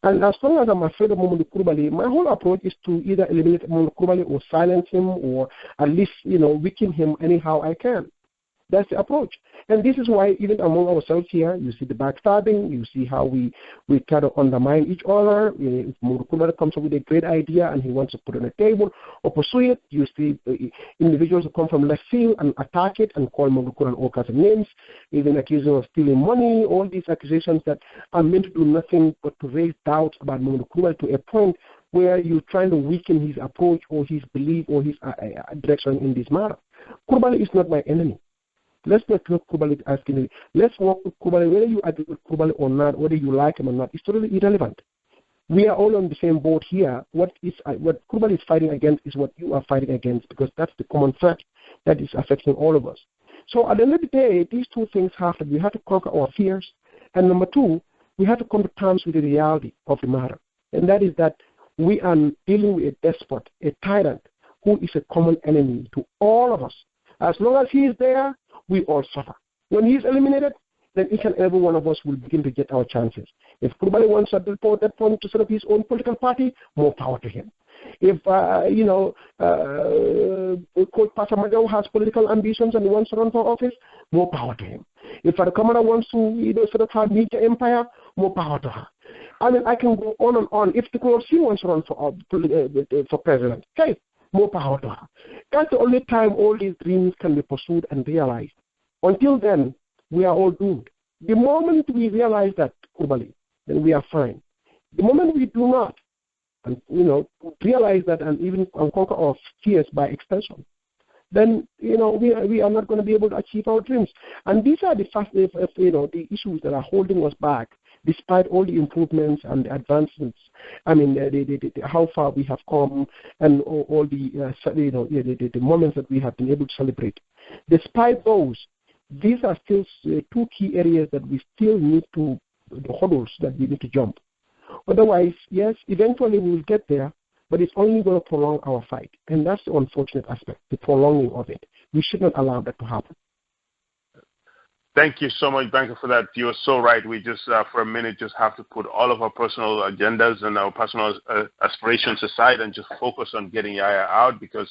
And as long as I'm afraid of Momodou Krubally, my whole approach is to either eliminate Momodou Krubally or silence him or at least, weaken him anyhow I can. That's the approach. And this is why even among ourselves here, you see the backstabbing, you see how we try to undermine each other. If Momodou Krubally comes up with a great idea and he wants to put it on the table or pursue it, you see individuals who come from left field and attack it and call Momodou Krubally all kinds of names, even accusing of stealing money, all these accusations that are meant to do nothing but to raise doubts about Momodou Krubally to a point where you're trying to weaken his approach or his belief or his direction in this matter. Krubally is not my enemy. Let's not look at Krubally as enemy. Let's work with Krubally, whether you agree with Krubally or not, whether you like him or not. It's totally irrelevant. We are all on the same boat here. What Krubally is fighting against is what you are fighting against, because that's the common threat that is affecting all of us. So at the end of the day, these two things we have to conquer our fears, And number two, we have to come to terms with the reality of the matter. And that is that we are dealing with a despot, a tyrant, who is a common enemy to all of us. As long as he is there, we all suffer. When he is eliminated, then each and every one of us will begin to get our chances. If Krubally wants at that point to set up his own political party, more power to him. If, Coach Pastor has political ambitions and wants to run for office, more power to him. If the commander wants to set up her media empire, more power to her. I mean, I can go on and on. If the Krubally wants to run for president, okay, more power to her. That's the only time all these dreams can be pursued and realized. Until then, we are all doomed. The moment we realize that, Krubally, then we are fine. The moment we do not, and realize that and even conquer our fears by extension, then we are not going to be able to achieve our dreams. And these are the the issues that are holding us back, despite all the improvements and the advancements. I mean, how far we have come, and all the moments that we have been able to celebrate. Despite those, these are still two key areas that we still need to, the hurdles that we need to jump. Otherwise, yes, eventually we will get there, but it's only going to prolong our fight. And that's the unfortunate aspect, the prolonging of it. We should not allow that to happen. Thank you so much, Banka, for that. You're so right. We just, for a minute, just have to put all of our personal agendas and our personal aspirations aside and just focus on getting Yaya out, because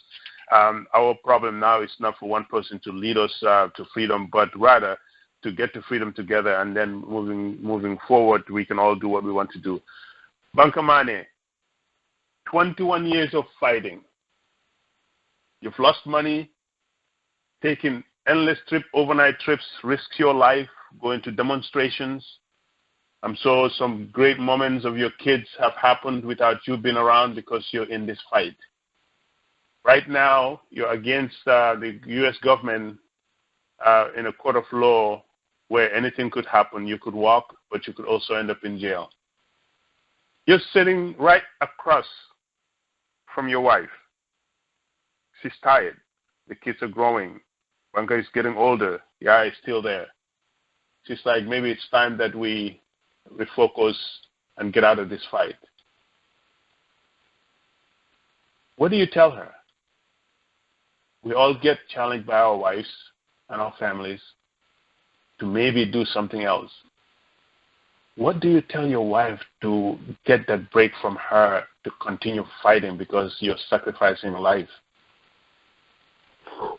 our problem now is not for one person to lead us to freedom, but rather to get to freedom together, and then moving forward, we can all do what we want to do. Banka Manneh, 21 years of fighting. You've lost money, taken endless overnight trips, risk your life, going to demonstrations. I'm sure some great moments of your kids have happened without you being around because you're in this fight. Right now, you're against the U.S. government in a court of law where anything could happen. You could walk, but you could also end up in jail. You're sitting right across from your wife. She's tired. The kids are growing. Banka is getting older. Yeah, is still there. She's like, maybe it's time that we focus and get out of this fight. What do you tell her? We all get challenged by our wives and our families to maybe do something else. What do you tell your wife to get that break from her to continue fighting because you're sacrificing life?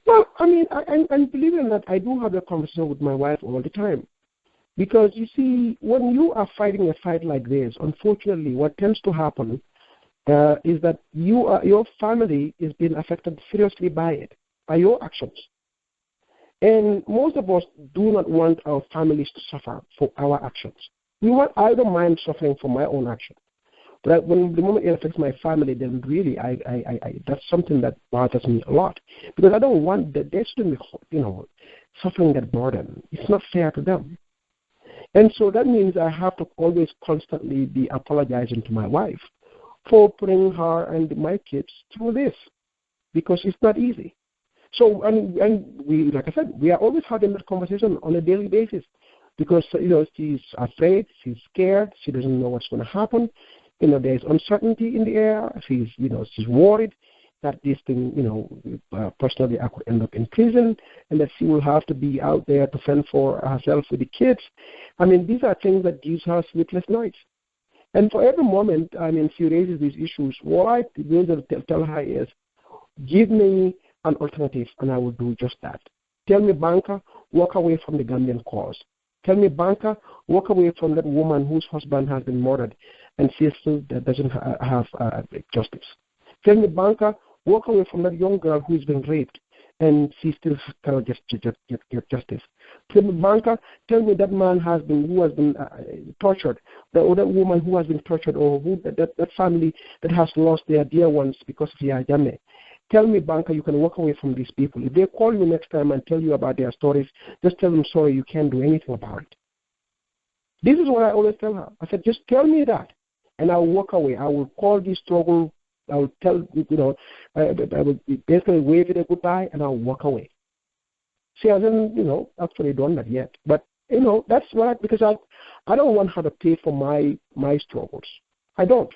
Well, I mean, and believe it or not, I do have a conversation with my wife all the time. Because, you see, when you are fighting a fight like this, unfortunately, what tends to happen is that your family is being affected seriously by it, by your actions. And most of us do not want our families to suffer for our actions. I don't mind suffering for my own action. But when the moment it affects my family, then really, that's something that bothers me a lot, because I don't want that they shouldn't be, suffering that burden. It's not fair to them, and so that means I have to always constantly be apologizing to my wife for putting her and my kids through this, because it's not easy. So, and we, like I said, we are always having that conversation on a daily basis, because she's afraid, she's scared, she doesn't know what's going to happen. There's uncertainty in the air. She's worried that this thing, personally, I could end up in prison, and that she will have to be out there to fend for herself with the kids. I mean, these are things that gives her sleepless nights. And for every moment, I mean, she raises these issues. What I will tell her is, give me an alternative, and I will do just that. Tell me, Banka, walk away from the Gambian cause. Tell me, Banka, walk away from that woman whose husband has been murdered and she still doesn't have justice. Tell me, Banka, walk away from that young girl who's been raped and she still cannot get justice. Tell me, Banka, tell me that man who has been tortured, the other woman who has been tortured, or that family that has lost their dear ones because of Jammeh. Tell me, Banka, you can walk away from these people. If they call you next time and tell you about their stories, just tell them, sorry, you can't do anything about it. This is what I always tell her. I said, just tell me that, and I'll walk away. I will call this struggle. I will tell, I will basically wave it a goodbye, and I'll walk away. She hasn't, actually done that yet. But, that's what because I don't want her to pay for my struggles. I don't.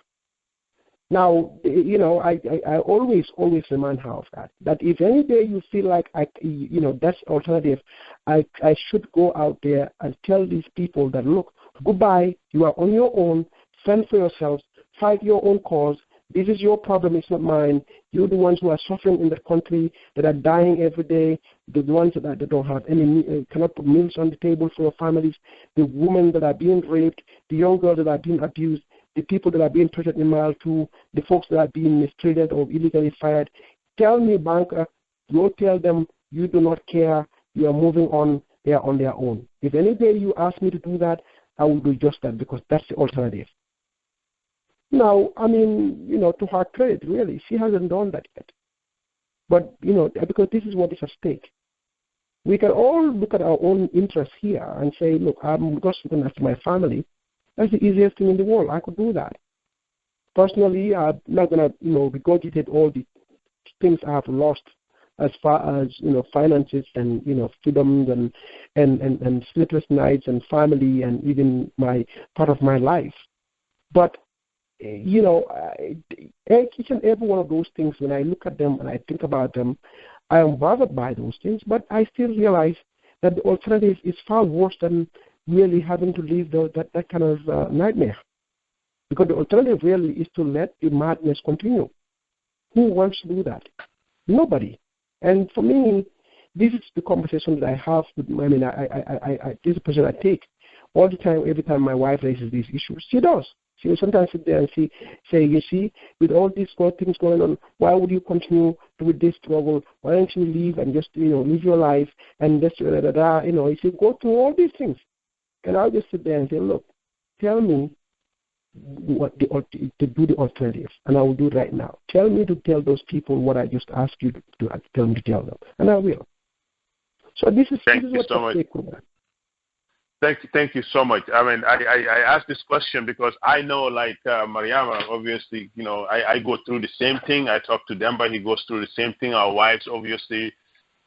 Now, I always remind her of that if any day you feel like that's alternative, I should go out there and tell these people that, look, goodbye, you are on your own, fend for yourselves, fight your own cause. This is your problem, it's not mine. You're the ones who are suffering in the country, that are dying every day, the ones that don't have any, cannot put meals on the table for your families, the women that are being raped, the young girls that are being abused, the people that are being tortured in Mile 2, the folks that are being mistreated or illegally fired. Tell me, Banka, go tell them you do not care, you are moving on, they are on their own. If any day you ask me to do that, I will do just that, because that's the alternative. Now, I mean, to her credit, really, she hasn't done that yet. But, because this is what is at stake. We can all look at our own interests here and say, look, I'm just looking after my family. That's the easiest thing in the world. I could do that. Personally, I'm not going to, regurgitate all the things I have lost as far as, finances and, freedoms and sleepless nights and family and even my part of my life. But, each and every one of those things, when I look at them and I think about them, I am bothered by those things, but I still realize that the alternative is far worse than really having to live that kind of nightmare. Because the alternative really is to let the madness continue. Who wants to do that? Nobody. And for me, this is the conversation that I have with, this is the position I take all the time. Every time my wife raises these issues, she does. She will sometimes sit there and say, you see, with all these things going on, why would you continue with this struggle? Why don't you leave and just, live your life and just, you see, go through all these things. And I'll just sit there and say, look, tell me what to do the alternative, and I will do it right now. Tell me to tell those people what I just asked you to tell me to tell them, and I will. So this is what so much. Thank you so much. I mean, I asked this question because I know, like Mariama, obviously, I go through the same thing. I talk to Demba, he goes through the same thing. Our wives, obviously,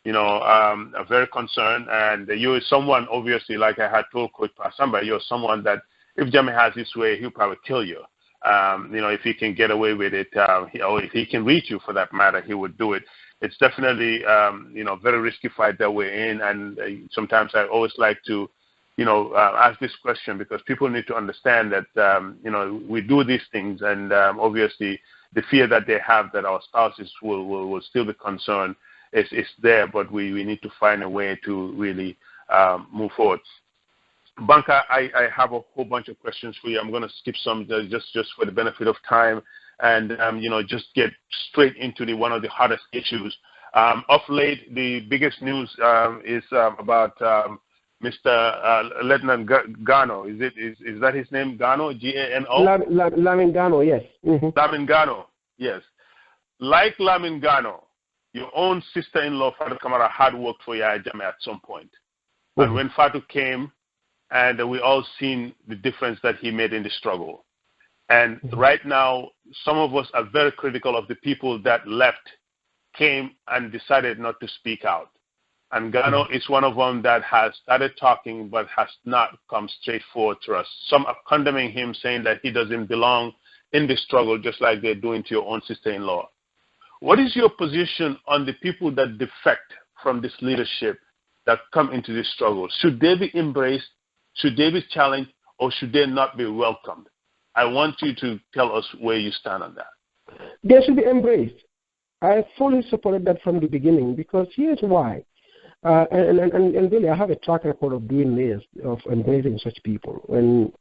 are very concerned. And you're someone, obviously, like I had told Coach Pasamba, you're someone that if Jammeh has his way, he'll probably kill you. If he can get away with it, or if he can reach you for that matter, he would do it. It's definitely, very risky fight that we're in. And sometimes I always like to, ask this question because people need to understand that, we do these things and obviously the fear that they have that our spouses will still be concerned is there, but we need to find a way to really move forward. Banka, I have a whole bunch of questions for you. I'm going to skip some just for the benefit of time and, just get straight into one of the hardest issues. Of late, the biggest news is about Mr. Lieutenant Gano. Is that his name? Gano, Gano? Lamin Gano, yes. Mm-hmm. Lamin Gano, yes. Like Lamin Gano, your own sister-in-law, Fatou Camara, had worked for Yahya Jammeh at some point. Mm-hmm. And when Fatou came, and we all seen the difference that he made in the struggle. And right now, some of us are very critical of the people that left, came, and decided not to speak out. And Gano is one of them that has started talking but has not come straight forward to us. Some are condemning him, saying that he doesn't belong in the struggle, just like they're doing to your own sister-in-law. What is your position on the people that defect from this leadership that come into this struggle? Should they be embraced? Should they be challenged? Or should they not be welcomed? I want you to tell us where you stand on that. They should be embraced. I fully supported that from the beginning because here's why. And really, I have a track record of doing this, of embracing such people. When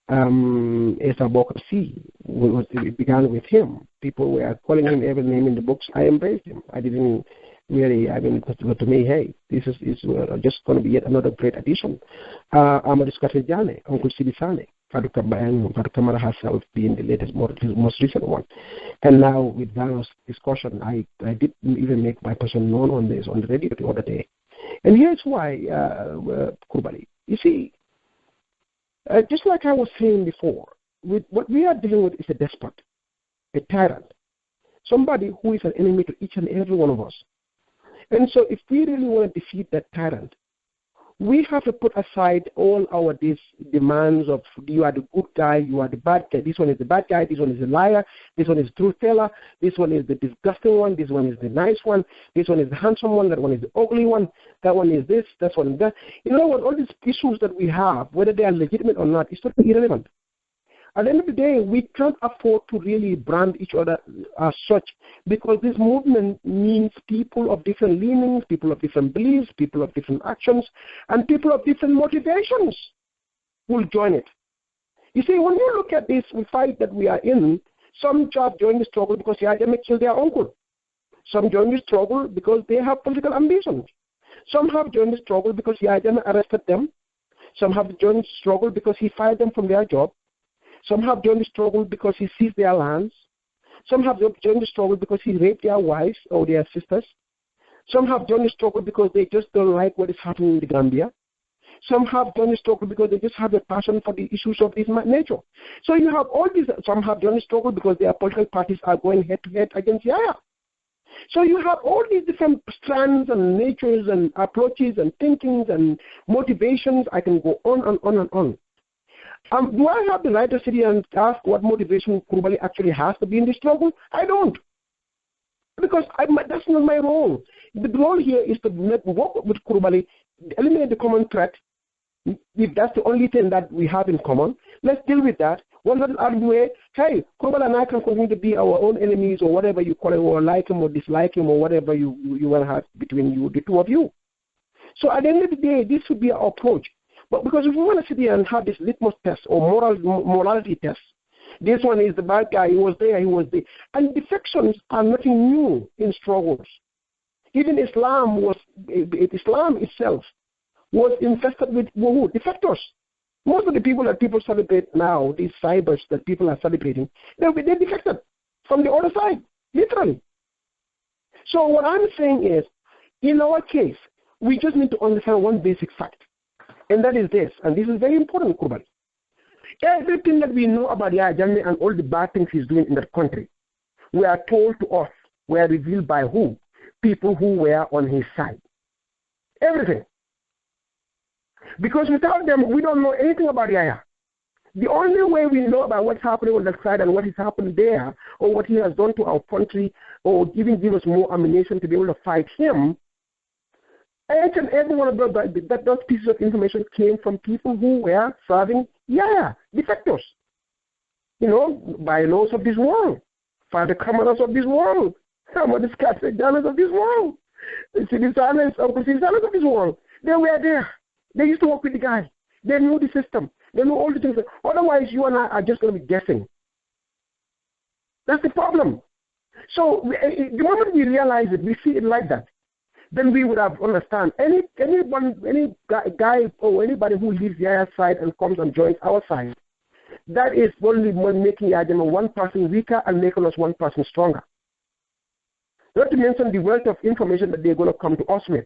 Asa Bokar C, it began with him. People were calling him every name in the books. I embraced him. I didn't really, to me, hey, this is just going to be yet another great addition. Amadou Scotty Jammeh, Uncle Sibisane, Fatou Camara herself being the latest, most recent one. And now with Gano's discussion, I did even make my position known on this on the radio the other day. And here's why, Krubally. You see, just like I was saying before, with what we are dealing with is a despot, a tyrant, somebody who is an enemy to each and every one of us. And so if we really want to defeat that tyrant, we have to put aside all our these demands of you are the good guy, you are the bad guy, this one is the bad guy, this one is the liar, this one is the truth teller, this one is the disgusting one, this one is the nice one, this one is the handsome one, that one is the ugly one, that one is this, that one is that. You know what, all these issues that we have, whether they are legitimate or not, is totally irrelevant. At the end of the day, we can't afford to really brand each other as such, because this movement means people of different leanings, people of different beliefs, people of different actions, and people of different motivations will join it. You see, when you look at this fight that we are in, some have joined the struggle because Jammeh killed their uncle. Some joined the struggle because they have political ambitions. Some have joined the struggle because Jammeh arrested them. Some have joined the struggle because he fired them from their job. Some have joined the struggle because he seized their lands. Some have joined the struggle because he raped their wives or their sisters. Some have joined the struggle because they just don't like what is happening in the Gambia. Some have joined the struggle because they just have a passion for the issues of this nature. So you have all these. Some have joined the struggle because their political parties are going head-to-head against Yahya. So you have all these different strands and natures and approaches and thinkings and motivations. I can go on and on and on. Do I have the right to sit here and ask what motivation Krubally actually has to be in this struggle? I don't. Because that's not my role. The role here is to work with Krubally, eliminate the common threat. If that's the only thing that we have in common, let's deal with that. One other way, hey, Krubally and I can continue to be our own enemies or whatever you call it, or like him or dislike him or whatever you want to have between you, the two of you. So at the end of the day, this should be our approach. But because if we want to sit here and have this litmus test or morality test, this one is the bad guy, he was there, he was there. And defections are nothing new in struggles. Even Islam itself was infested with defectors. Most of the people that people celebrate now, these cybers that people are celebrating, they're defected from the other side, literally. So what I'm saying is, in our case, we just need to understand one basic fact. And that is this, and this is very important, Krubally. Everything that we know about Jammeh and all the bad things he's doing in that country, we are told to us, were revealed by who? People who were on his side. Everything. Because without them, we don't know anything about Yahya. The only way we know about what's happening on that side and what is happening there, or what he has done to our country, or even give us more ammunition to be able to fight him, each and every one of those pieces of information came from people who were serving defectors. You know, by laws of this world, by the commoners of this world, some of the scattered dollars of this world, the citizens of this world. They were there. They used to work with the guy. They knew the system. They knew all the things. Otherwise, you and I are just going to be guessing. That's the problem. So the moment we realize it, we see it like that, then we would have understand. Any guy or anybody who leaves Yahya's side and comes and joins our side, that is only making Jammeh one person weaker and making us one person stronger. Not to mention the wealth of information that they're going to come to us with.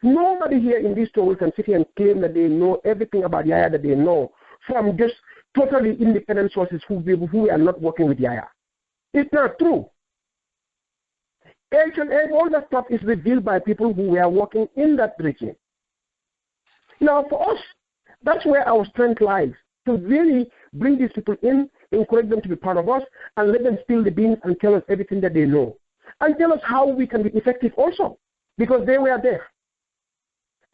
Nobody here in this story can sit here and claim that they know everything about Yahya that they know from just totally independent sources who are not working with Yahya. It's not true. All that stuff is revealed by people who were working in that regime. Now, for us, that's where our strength lies, to really bring these people in, encourage them to be part of us, and let them spill the beans and tell us everything that they know. And tell us how we can be effective also, because they were there.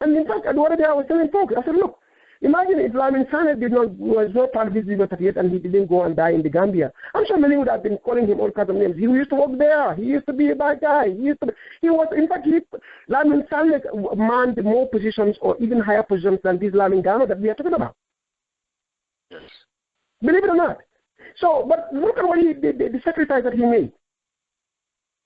And in fact, the other day I was telling folks, I said, look, imagine if Lamin Sane was not part of this Zero 38 and he didn't go and die in the Gambia. I'm sure many would have been calling him all kinds of names. He used to work there. He used to be a bad guy. Lamin Sane manned more positions or even higher positions than this Lamin Ghana that we are talking about. Yes. Believe it or not. So, but look at what the sacrifice that he made.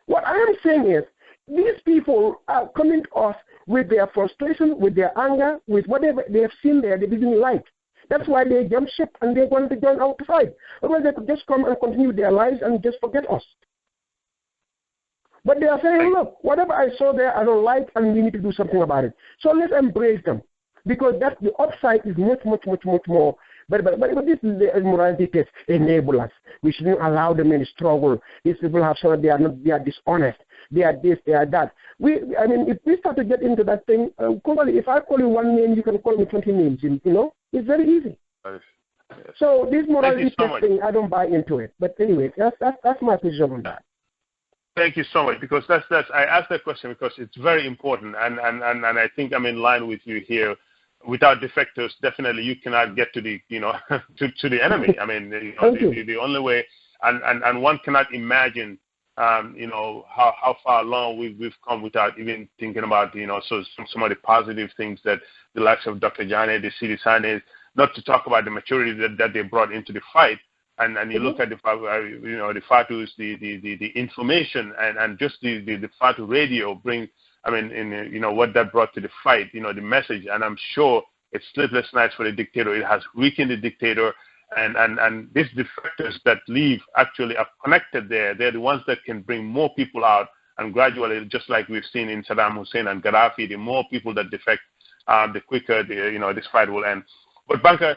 What I am saying is, these people are coming to us with their frustration, with their anger, with whatever they have seen there they didn't like. That's why they jump ship and they want to join our side. Otherwise they could just come and continue their lives and just forget us. But they are saying, look, whatever I saw there I don't like and we need to do something about it. So let's embrace them. Because the upside is much more. But this morality test enable us. We shouldn't allow them in struggle. These people have shown they are dishonest. they are this, they are that. I mean, if we start to get into that thing, Krubally, if I call you one name, you can call me 20 names. You know, it's very easy. Yes. So this morality testing, I don't buy into it. But anyway, that's my position on that. Thank you so much, because I asked that question because it's very important, and I think I'm in line with you here. Without defectors, definitely you cannot get to the to the enemy. I mean, the only way, and one cannot imagine how far along we've come without even thinking about so some of the positive things that the likes of Dr. Jammeh, the Sidi Sanes, not to talk about the maturity that they brought into the fight. And you look at the Fatus, the information and just the Fatu radio bring. I mean, what that brought to the fight, the message, and I'm sure it's sleepless nights for the dictator. It has weakened the dictator, and these defectors that leave actually are connected there. They're the ones that can bring more people out, and gradually, just like we've seen in Saddam Hussein and Gaddafi, the more people that defect, the quicker this fight will end. But Banka,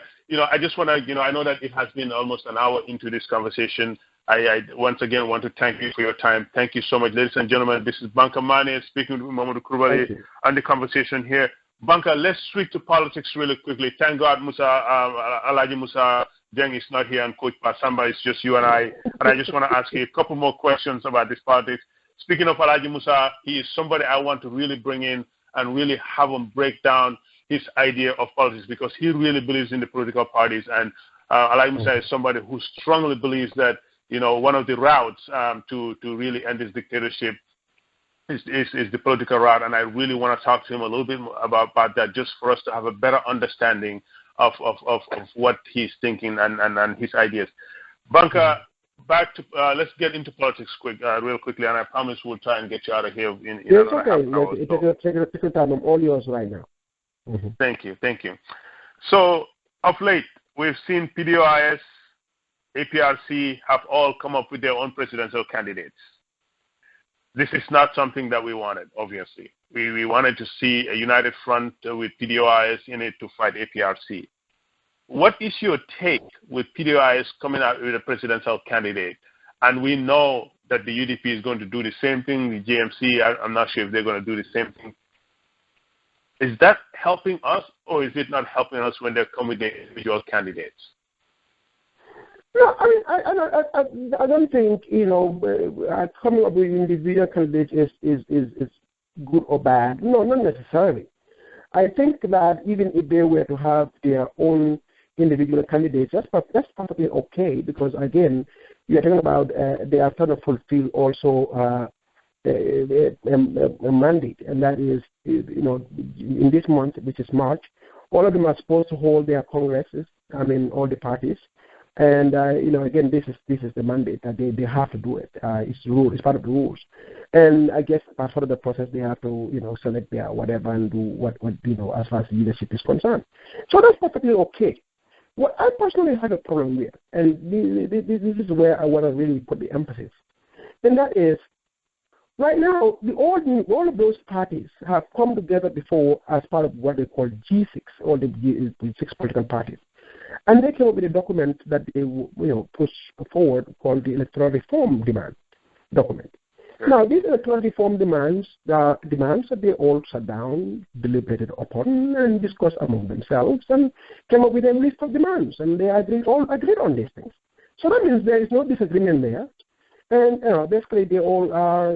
I just want to, I know that it has been almost an hour into this conversation. I once again want to thank you for your time. Thank you so much, ladies and gentlemen. This is Banka Manneh speaking with Momodou Krubally on the conversation here. Banka, let's switch to politics really quickly. Thank God Alhaji Musa Jeng is not here and Coach Pasamba. It's just you and I. And I just want to ask you a couple more questions about this politics. Speaking of Alhaji Musa, he is somebody I want to really bring in and really have him break down his idea of politics, because he really believes in the political parties. And Alhaji Musa is somebody who strongly believes that one of the routes to really end this dictatorship is the political route, and I really want to talk to him a little bit about that, just for us to have a better understanding of what he's thinking and his ideas. Banka, back to let's get into politics real quickly, and I promise we'll try and get you out of here in it's okay. Take your time. I'm all yours right now. Thank you. So of late, we've seen PDOIS, APRC have all come up with their own presidential candidates. This is not something that we wanted, obviously. We wanted to see a united front with PDOIS in it to fight APRC. What is your take with PDOIS coming out with a presidential candidate? And we know that the UDP is going to do the same thing, the JMC, I'm not sure if they're going to do the same thing. Is that helping us, or is it not helping us when they come with their individual candidates? No, I mean, I don't think coming up with individual candidates is good or bad. No, not necessarily. I think that even if they were to have their own individual candidates, that's perfectly okay, because again, you're talking about they are trying to fulfill also a mandate, and that is in this month, which is March, all of them are supposed to hold their congresses. I mean, all the parties. And again, this is the mandate that they have to do it. It's rule. It's part of the rules. And I guess as part of the process, they have to select their whatever and do what as far as leadership is concerned. So that's perfectly okay. What I personally have a problem with, and this is where I want to really put the emphasis, and that is, right now, all of those parties have come together before as part of what they call G6, or the 6 political parties. And they came up with a document that they push forward called the electoral reform demand document. Now, these electoral reform demands are demands that they all sat down, deliberated upon, and discussed among themselves, and came up with a list of demands, and they all agreed on these things. So that means there is no disagreement there, and basically they all are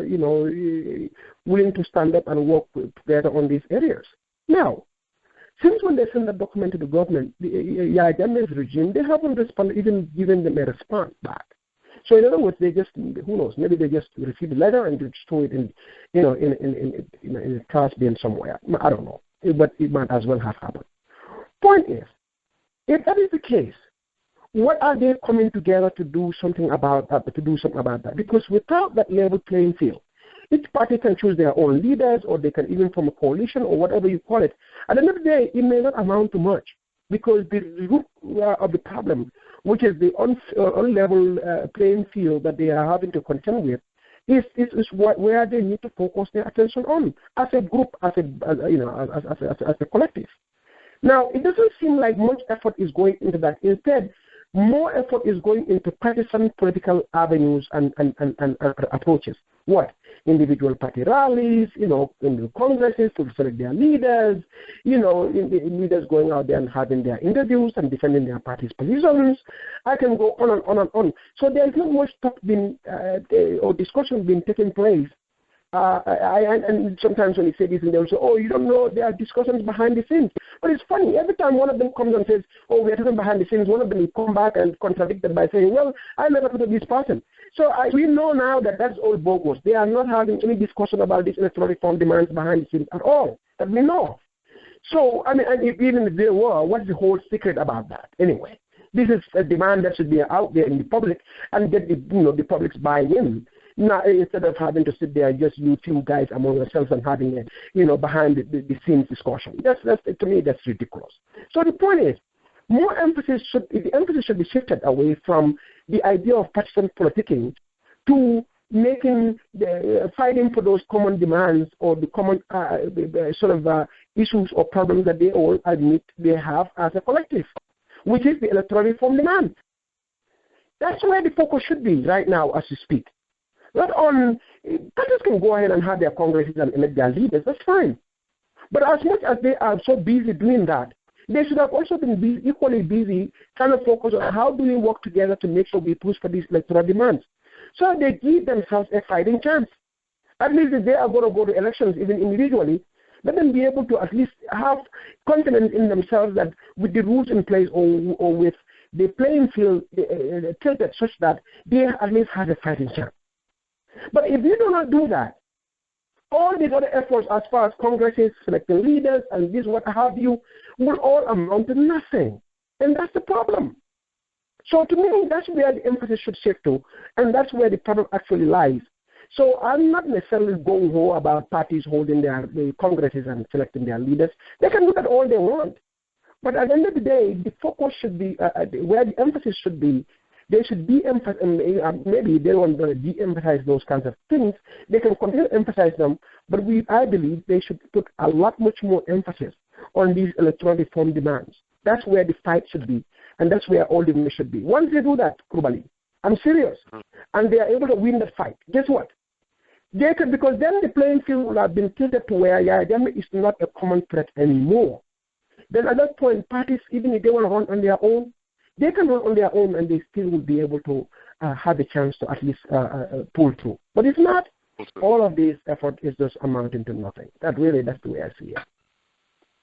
willing to stand up and work together on these areas. Now, since when they send that document to the government, the Jammeh's regime, they haven't responded, even given them a response back. So in other words, they just, who knows, maybe they just received the letter and just threw it in a trash bin somewhere. I don't know, but it might as well have happened. Point is, if that is the case, what are they coming together to do something about that? Because without that level playing field, each party can choose their own leaders, or they can even form a coalition, or whatever you call it. At the end of the day, it may not amount to much, because the root of the problem, which is the unlevel playing field that they are having to contend with, is where they need to focus their attention on as a group, as a collective. Now, it doesn't seem like much effort is going into that. Instead, more effort is going into partisan political avenues and approaches. What? Individual party rallies, in the congresses to select their leaders, leaders going out there and having their interviews and defending their party's positions. I can go on and on and on. So there is not much talk or discussion being taking place. And sometimes when you say this, and they'll say, oh, you don't know, there are discussions behind the scenes. But it's funny, every time one of them comes and says, oh, we are talking behind the scenes, one of them will come back and contradict it by saying, well, I never talked to this person. So we know now that that's all bogus. They are not having any discussion about these electoral reform demands behind the scenes at all, that we know of. So, and even if there were, what's the whole secret about that anyway? This is a demand that should be out there in the public and get the public's buy-in. Now, instead of having to sit there, just you two guys among yourselves and having a, behind the scenes discussion. To me, that's ridiculous. So the point is, the emphasis should be shifted away from the idea of partisan politicking to making fighting for those common demands or the common issues or problems that they all admit they have as a collective, which is the electoral reform demand. That's where the focus should be right now as we speak. Not on, parties can go ahead and have their congresses and elect their leaders, that's fine. But as much as they are so busy doing that, they should have also been equally busy trying to focus on how do we work together to make sure we push for these electoral demands. So they give themselves a fighting chance. At least if they are going to go to elections, even individually, let them be able to at least have confidence in themselves that with the rules in place or with the playing field tilted such that they at least have a fighting chance. But if you do not do that, all these other efforts as far as congresses, selecting leaders, and this, what have you, will all amount to nothing. And that's the problem. So to me, that's where the emphasis should shift to, and that's where the problem actually lies. So I'm not necessarily gung-ho about parties holding their congresses and selecting their leaders. They can do that all they want. But at the end of the day, the focus should be, where the emphasis should be, they should de-emphasize, maybe they don't want to de-emphasize those kinds of things. They can continue to emphasize them, but I believe they should put a lot much more emphasis on these electoral reform demands. That's where the fight should be, and that's where all the money should be. Once they do that, Krubally, I'm serious, and they are able to win that fight, guess what? They can, because then the playing field will have been tilted to where Jammeh is not a common threat anymore. Then at that point, parties, even if they want to run on their own, they can run on their own and they still will be able to have a chance to at least pull through. But if not, all of this effort is just amounting to nothing. That's the way I see it.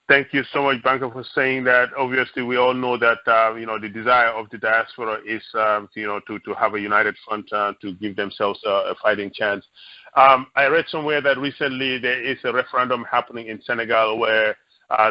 Thank you so much, Banka, for saying that. Obviously, we all know that, the desire of the diaspora is, to have a united front to give themselves a fighting chance. I read somewhere that recently there is a referendum happening in Senegal where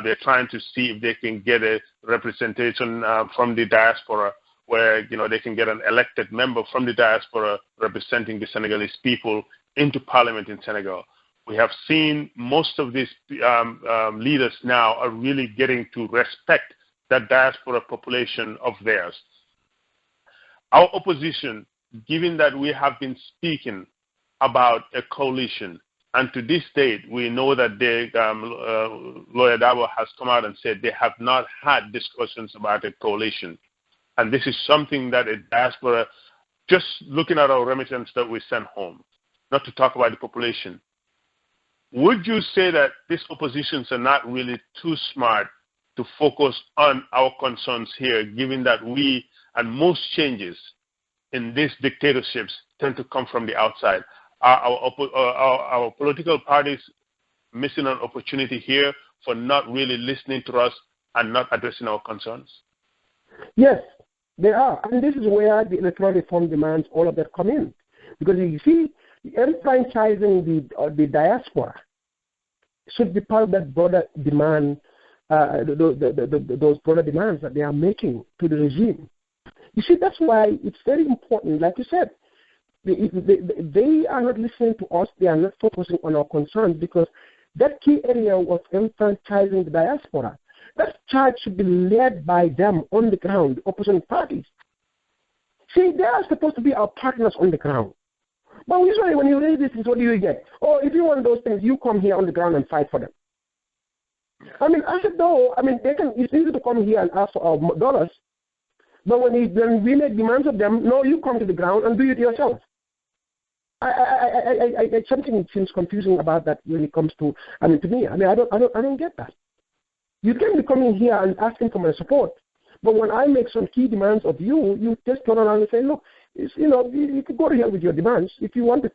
they're trying to see if they can get a representation from the diaspora where, they can get an elected member from the diaspora representing the Senegalese people into parliament in Senegal. We have seen most of these leaders now are really getting to respect that diaspora population of theirs. Our opposition, given that we have been speaking about a coalition, and to this date, we know that Lawyer Dabo has come out and said they have not had discussions about a coalition. And this is something that a diaspora, just looking at our remittance that we send home, not to talk about the population. Would you say that these oppositions are not really too smart to focus on our concerns here, given that we and most changes in these dictatorships tend to come from the outside? Our political parties missing an opportunity here for not really listening to us and not addressing our concerns? Yes, they are. And this is where the electoral reform demands, all of that come in. Because you see, enfranchising the diaspora should be part of that broader demand, those broader demands that they are making to the regime. You see, that's why it's very important, like you said, they are not listening to us, they are not focusing on our concerns, because that key area of enfranchising the diaspora, that charge should be led by them on the ground, the opposition parties. See, they are supposed to be our partners on the ground. But usually when you raise this, what do you get? Oh, if you want those things, you come here on the ground and fight for them. I mean, as though, it's easy to come here and ask for our dollars, But when we make demands of them, no, you come to the ground and do it yourself. Something seems confusing about that when it comes to, to me. I don't get that. You can be coming here and asking for my support, but when I make some key demands of you, you just turn around and say, look, you can go to hell with your demands. If you want to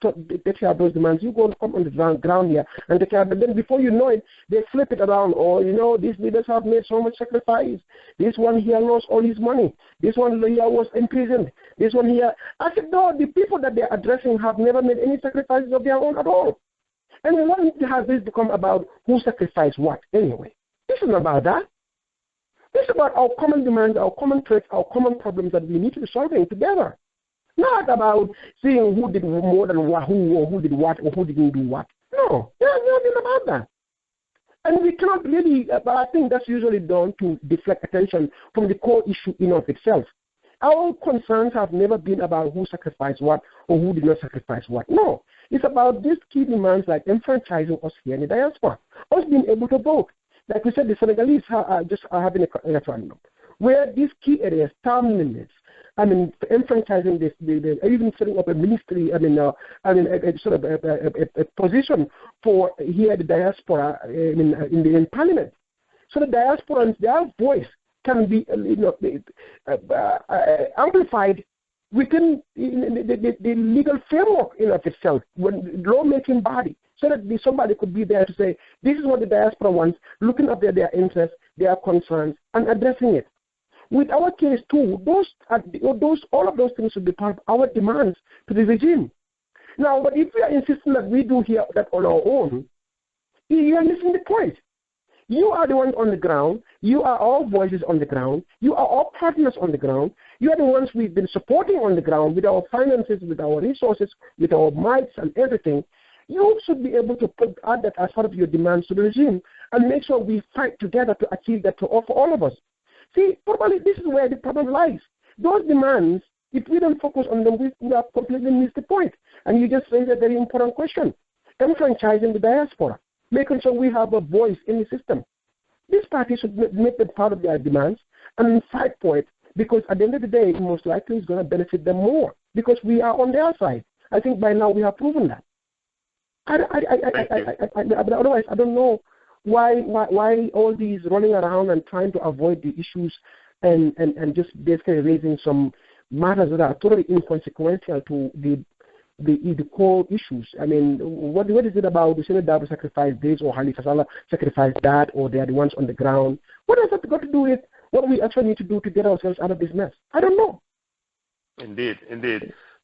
take care of those demands, you go and come on the ground here and take care of it. But then before you know it, they flip it around. Or, these leaders have made so much sacrifice. This one here lost all his money. This one here was imprisoned. This one here. I said, no, the people that they're addressing have never made any sacrifices of their own at all. And why has this become about who sacrificed what anyway? This is not about that. This is about our common demands, our common threats, our common problems that we need to be solving together. Not about seeing who did more than who, or who did what, or who didn't do what. No, there's nothing about that. And we cannot really, but I think that's usually done to deflect attention from the core issue in of itself. Our concerns have never been about who sacrificed what or who did not sacrifice what. No, it's about these key demands like enfranchising us here in the diaspora, us being able to vote. Like we said, the Senegalese are having a referendum where these key areas, timeliness, enfranchising this, even setting up a ministry, a position for here at the diaspora in Parliament. So the diasporans, their voice can be amplified within the legal framework in of itself, when lawmaking body, so that somebody could be there to say, this is what the diaspora wants, looking at their interests, their concerns, and addressing it. With our case too, all of those things should be part of our demands to the regime. Now, but if we are insisting that we do here that on our own, you are missing the point. You are the ones on the ground. You are our voices on the ground. You are our partners on the ground. You are the ones we've been supporting on the ground with our finances, with our resources, with our mights and everything. You should be able to add that as part of your demands to the regime and make sure we fight together to achieve that for all of us. See, probably this is where the problem lies. Those demands, if we don't focus on them, we have completely missed the point. And you just raised a very important question. Enfranchising the diaspora, making sure we have a voice in the system. This party should make them part of their demands and fight for it, because at the end of the day, most likely it's going to benefit them more because we are on their side. I think by now we have proven that. Otherwise, I don't know why all these running around and trying to avoid the issues and just basically raising some matters that are totally inconsequential to the core issues. I mean, what is it about the Senegal sacrifice this or Halifa Sallah sacrifice that, or they are the ones on the ground? What has that got to do with what we actually need to do to get ourselves out of this mess? I don't know. Indeed.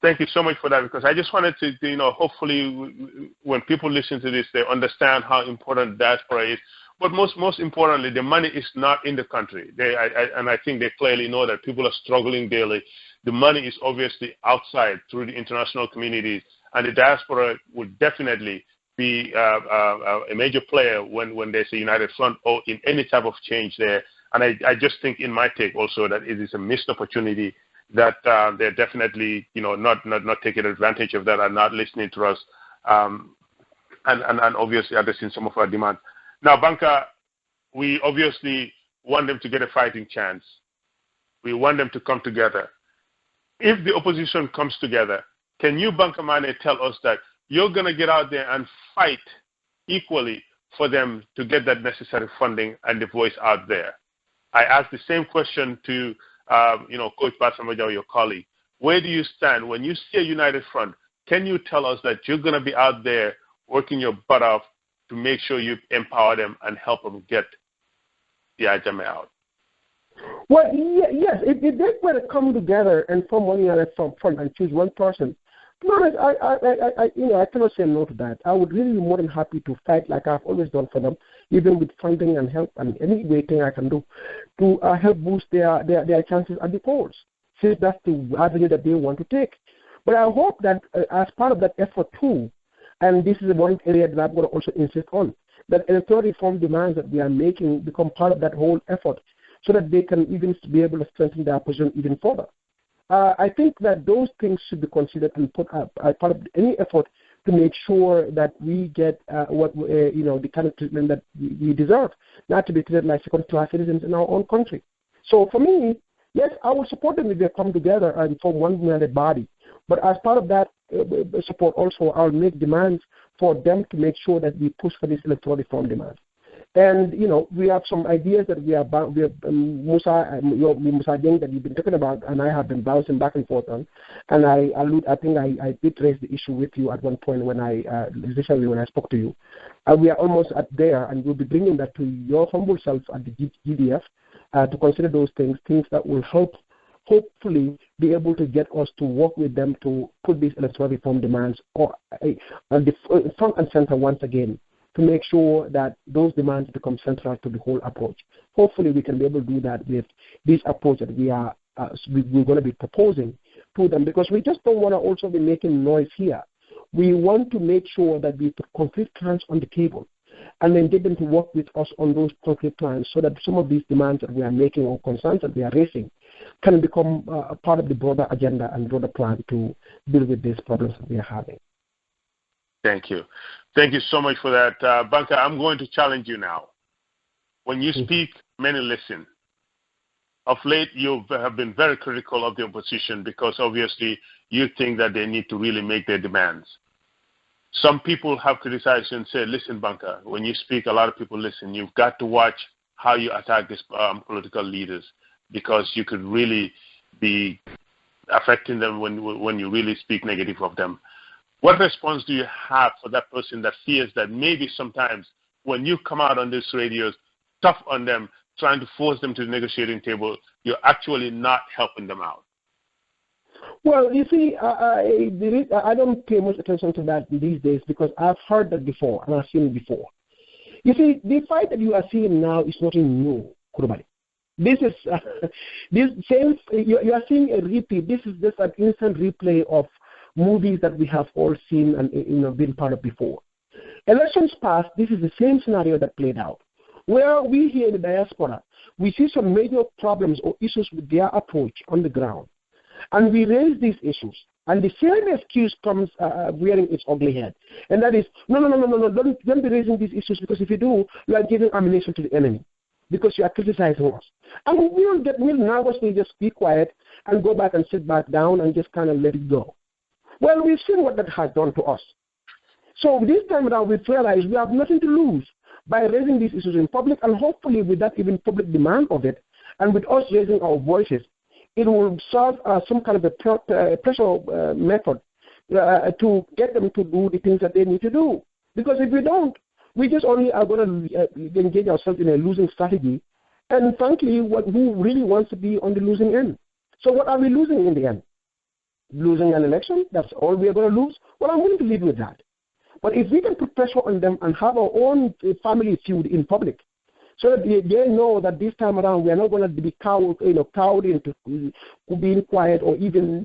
Thank you so much for that, because I just wanted to, hopefully when people listen to this, they understand how important diaspora is. But most importantly, the money is not in the country. And I think they clearly know that people are struggling daily. The money is obviously outside through the international communities, and the diaspora would definitely be a major player when there's a united front or in any type of change there. And I just think, in my take also, that it is a missed opportunity, that they're definitely, not taking advantage of that and not listening to us, and obviously addressing some of our demands. Now, Banka, we obviously want them to get a fighting chance. We want them to come together. If the opposition comes together, can you, Banka Manneh, tell us that you're going to get out there and fight equally for them to get that necessary funding and the voice out there? I asked the same question to Coach Basamaja, your colleague. Where do you stand when you see a united front? Can you tell us that you're going to be out there working your butt off to make sure you empower them and help them get the Jammeh out? Well, yes. If they were to come together and form one united front and choose one person, I cannot say no to that. I would really be more than happy to fight like I've always done for them, even with funding and help and any way thing I can do to help boost their chances at the polls, since that's the avenue that they want to take. But I hope that as part of that effort too, and this is one area that I'm going to also insist on, that electoral reform demands that we are making become part of that whole effort, so that they can even be able to strengthen their position even further. I think that those things should be considered and put up as part of any effort to make sure that we get the kind of treatment that we deserve, not to be treated like second-class citizens in our own country. So for me, Yes, I will support them if they come together and form one united body. But as part of that support also, I'll make demands for them to make sure that we push for these electoral reform demands. And, we have some ideas that Musa Deng that you've been talking about, and I have been bouncing back and forth on. And I think I did raise the issue with you at one point when especially when I spoke to you. We are almost at there, and we'll be bringing that to your humble self at the GDF to consider those things that will hopefully be able to get us to work with them to put these electoral reform demands on the front and center once again, to make sure that those demands become central to the whole approach. Hopefully we can be able to do that with this approach that we're going to be proposing to them, because we just don't want to also be making noise here. We want to make sure that we put concrete plans on the table and then get them to work with us on those concrete plans so that some of these demands that we are making or concerns that we are raising can become a part of the broader agenda and broader plan to deal with these problems that we are having. Thank you. Thank you so much for that. Banka, I'm going to challenge you now. When you speak, many listen. Of late, you have been very critical of the opposition because obviously you think that they need to really make their demands. Some people have criticized you and said, listen, Banka, when you speak, a lot of people listen. You've got to watch how you attack these political leaders, because you could really be affecting them when you really speak negative of them. What response do you have for that person that fears that maybe sometimes when you come out on these radios, tough on them, trying to force them to the negotiating table, you're actually not helping them out? Well, you see, I don't pay much attention to that these days because I've heard that before and I've seen it before. You see, the fight that you are seeing now is nothing new, Krubally. This is you are seeing a repeat. This is just an instant replay of movies that we have all seen and been part of before. Elections past, this is the same scenario that played out, where we here in the diaspora, we see some major problems or issues with their approach on the ground, and we raise these issues, and the same excuse comes rearing its ugly head, and that is, no, don't be raising these issues, because if you do, you are giving ammunition to the enemy, because you are criticizing us. And we'll nervously just be quiet and go back and sit back down and just kind of let it go. Well, we've seen what that has done to us. So this time around, we've realized we have nothing to lose by raising these issues in public, and hopefully with that even public demand of it, and with us raising our voices, it will serve some kind of a pressure method to get them to do the things that they need to do. Because if we don't, we just only are going to engage ourselves in a losing strategy, and frankly, who really wants to be on the losing end? So what are we losing in the end? Losing an election? That's all we are going to lose? Well, I'm willing to live with that. But if we can put pressure on them and have our own family feud in public, so that they know that this time around we are not going to be cowed into being quiet, or even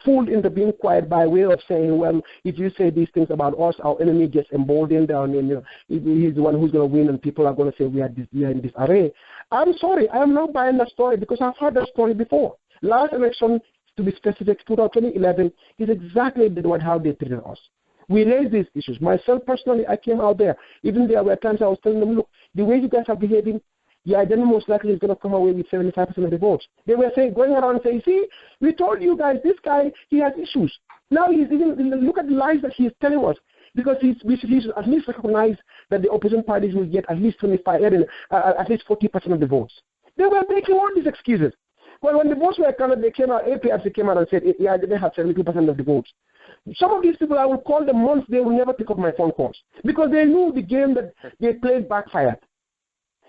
fooled into being quiet by way of saying, well, if you say these things about us, our enemy gets emboldened, and he's the one who's going to win, and people are going to say we are in disarray. I'm sorry, I'm not buying that story, because I've heard that story before. Last election, to be specific, 2011, is exactly how they treated us. We raised these issues. Myself, personally, I came out there. Even there were times I was telling them, look, the way you guys are behaving, the identity most likely is going to come away with 75% of the votes. They were going around and saying, see, we told you guys, this guy, he has issues. Now he's even, look at the lies that he's telling us. Because he should at least recognize that the opposition parties will get at least 40% of the votes. They were making all these excuses. Well, when the votes were counted, they came out, APRC came out and said, yeah, they have 72% of the votes. Some of these people, I will call them once, they will never pick up my phone calls, because they knew the game that they played backfired.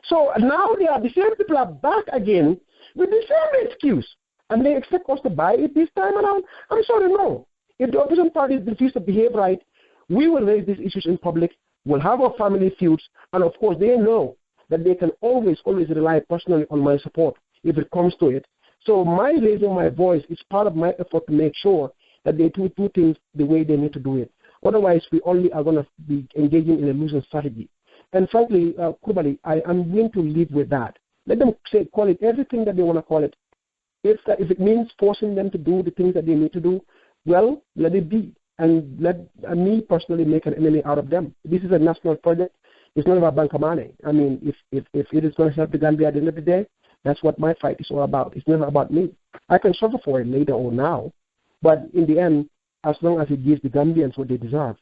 So now the same people are back again with the same excuse, and they expect us to buy it this time around. I'm sorry, no. If the opposition parties refuse to behave right, we will raise these issues in public, we'll have our family feuds, and of course they know that they can always rely personally on my support if it comes to it. So my raising my voice is part of my effort to make sure that they do things the way they need to do it. Otherwise, we only are going to be engaging in a losing strategy. And frankly, Krubally, I am willing to live with that. Let them call it everything that they want to call it. If it means forcing them to do the things that they need to do, well, let it be. And let me personally make an enemy out of them. This is a national project. It's not about Banka Manneh. I mean, if it is going to help the Gambia at the end of the day, That's what my fight is all about. It's never about me. I can suffer for it later or now, but in the end, as long as it gives the Gambians what they deserve,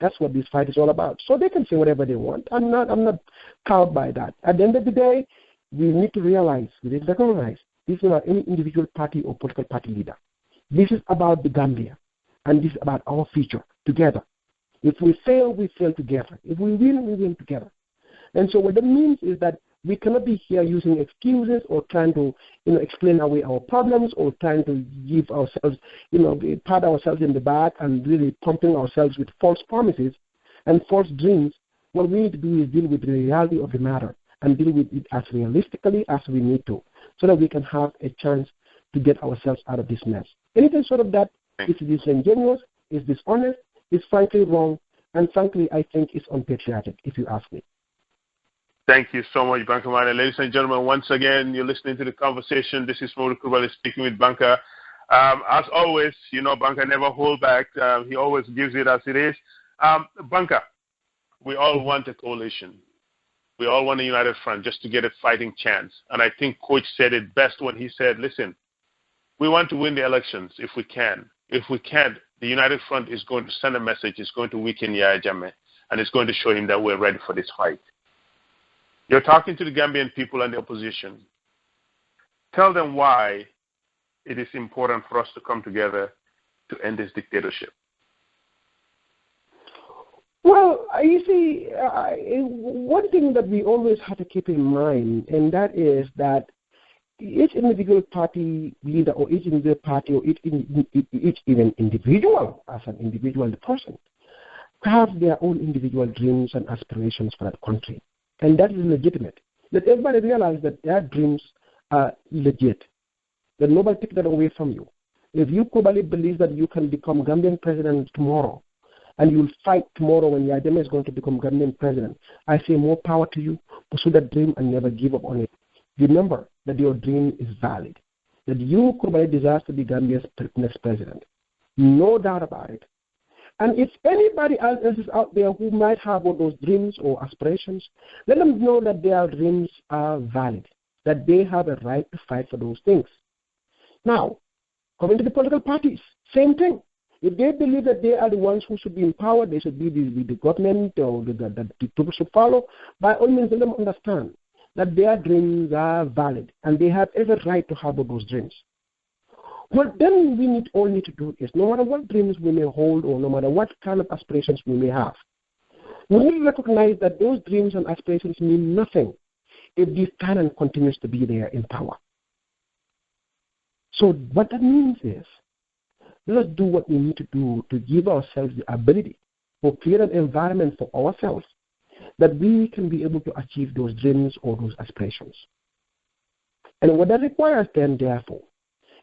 that's what this fight is all about. So they can say whatever they want. I'm not cowed by that. At the end of the day, we need to realize, we need to recognize, this is not any individual party or political party leader. This is about the Gambia, and this is about our future together. If we fail together. If we win together. And so what that means is that we cannot be here using excuses or trying to, explain away our problems or trying to give ourselves, pat ourselves in the back and really pumping ourselves with false promises and false dreams. What we need to do is deal with the reality of the matter and deal with it as realistically as we need to, so that we can have a chance to get ourselves out of this mess. Anything short of that is disingenuous, is dishonest, is frankly wrong, and frankly, I think it's unpatriotic, if you ask me. Thank you so much, Banka Manneh. Ladies and gentlemen, once again, you're listening to the conversation. This is Momodou Krubally speaking with Banka. As always, Banka never hold back. He always gives it as it is. Banka, we all want a coalition. We all want a united front just to get a fighting chance. And I think Coach said it best when he said, listen, we want to win the elections if we can. If we can't, the united front is going to send a message. It's going to weaken Jammeh, and it's going to show him that we're ready for this fight. You're talking to the Gambian people and the opposition. Tell them why it is important for us to come together to end this dictatorship. Well, you see, one thing that we always have to keep in mind, and that is that each individual party leader or each individual party or each even individual, as an individual person, have their own individual dreams and aspirations for that country. And that is legitimate. Let everybody realize that their dreams are legit. That nobody take that away from you. If you probably believe that you can become Gambian president tomorrow, and you'll fight tomorrow when Jammeh is going to become Gambian president, I say more power to you. Pursue that dream and never give up on it. Remember that your dream is valid. That you probably desire to be Gambia's next president. No doubt about it. And if anybody else is out there who might have all those dreams or aspirations, let them know that their dreams are valid, that they have a right to fight for those things. Now, coming to the political parties, same thing. If they believe that they are the ones who should be in power, they should be the government or the people should follow, by all means let them understand that their dreams are valid and they have every right to have those dreams. What then we all need to do is, no matter what dreams we may hold or no matter what kind of aspirations we may have, we need to recognize that those dreams and aspirations mean nothing if this tyrant continues to be there in power. So what that means is, let us do what we need to do to give ourselves the ability to create an environment for ourselves that we can be able to achieve those dreams or those aspirations. And what that requires then, therefore,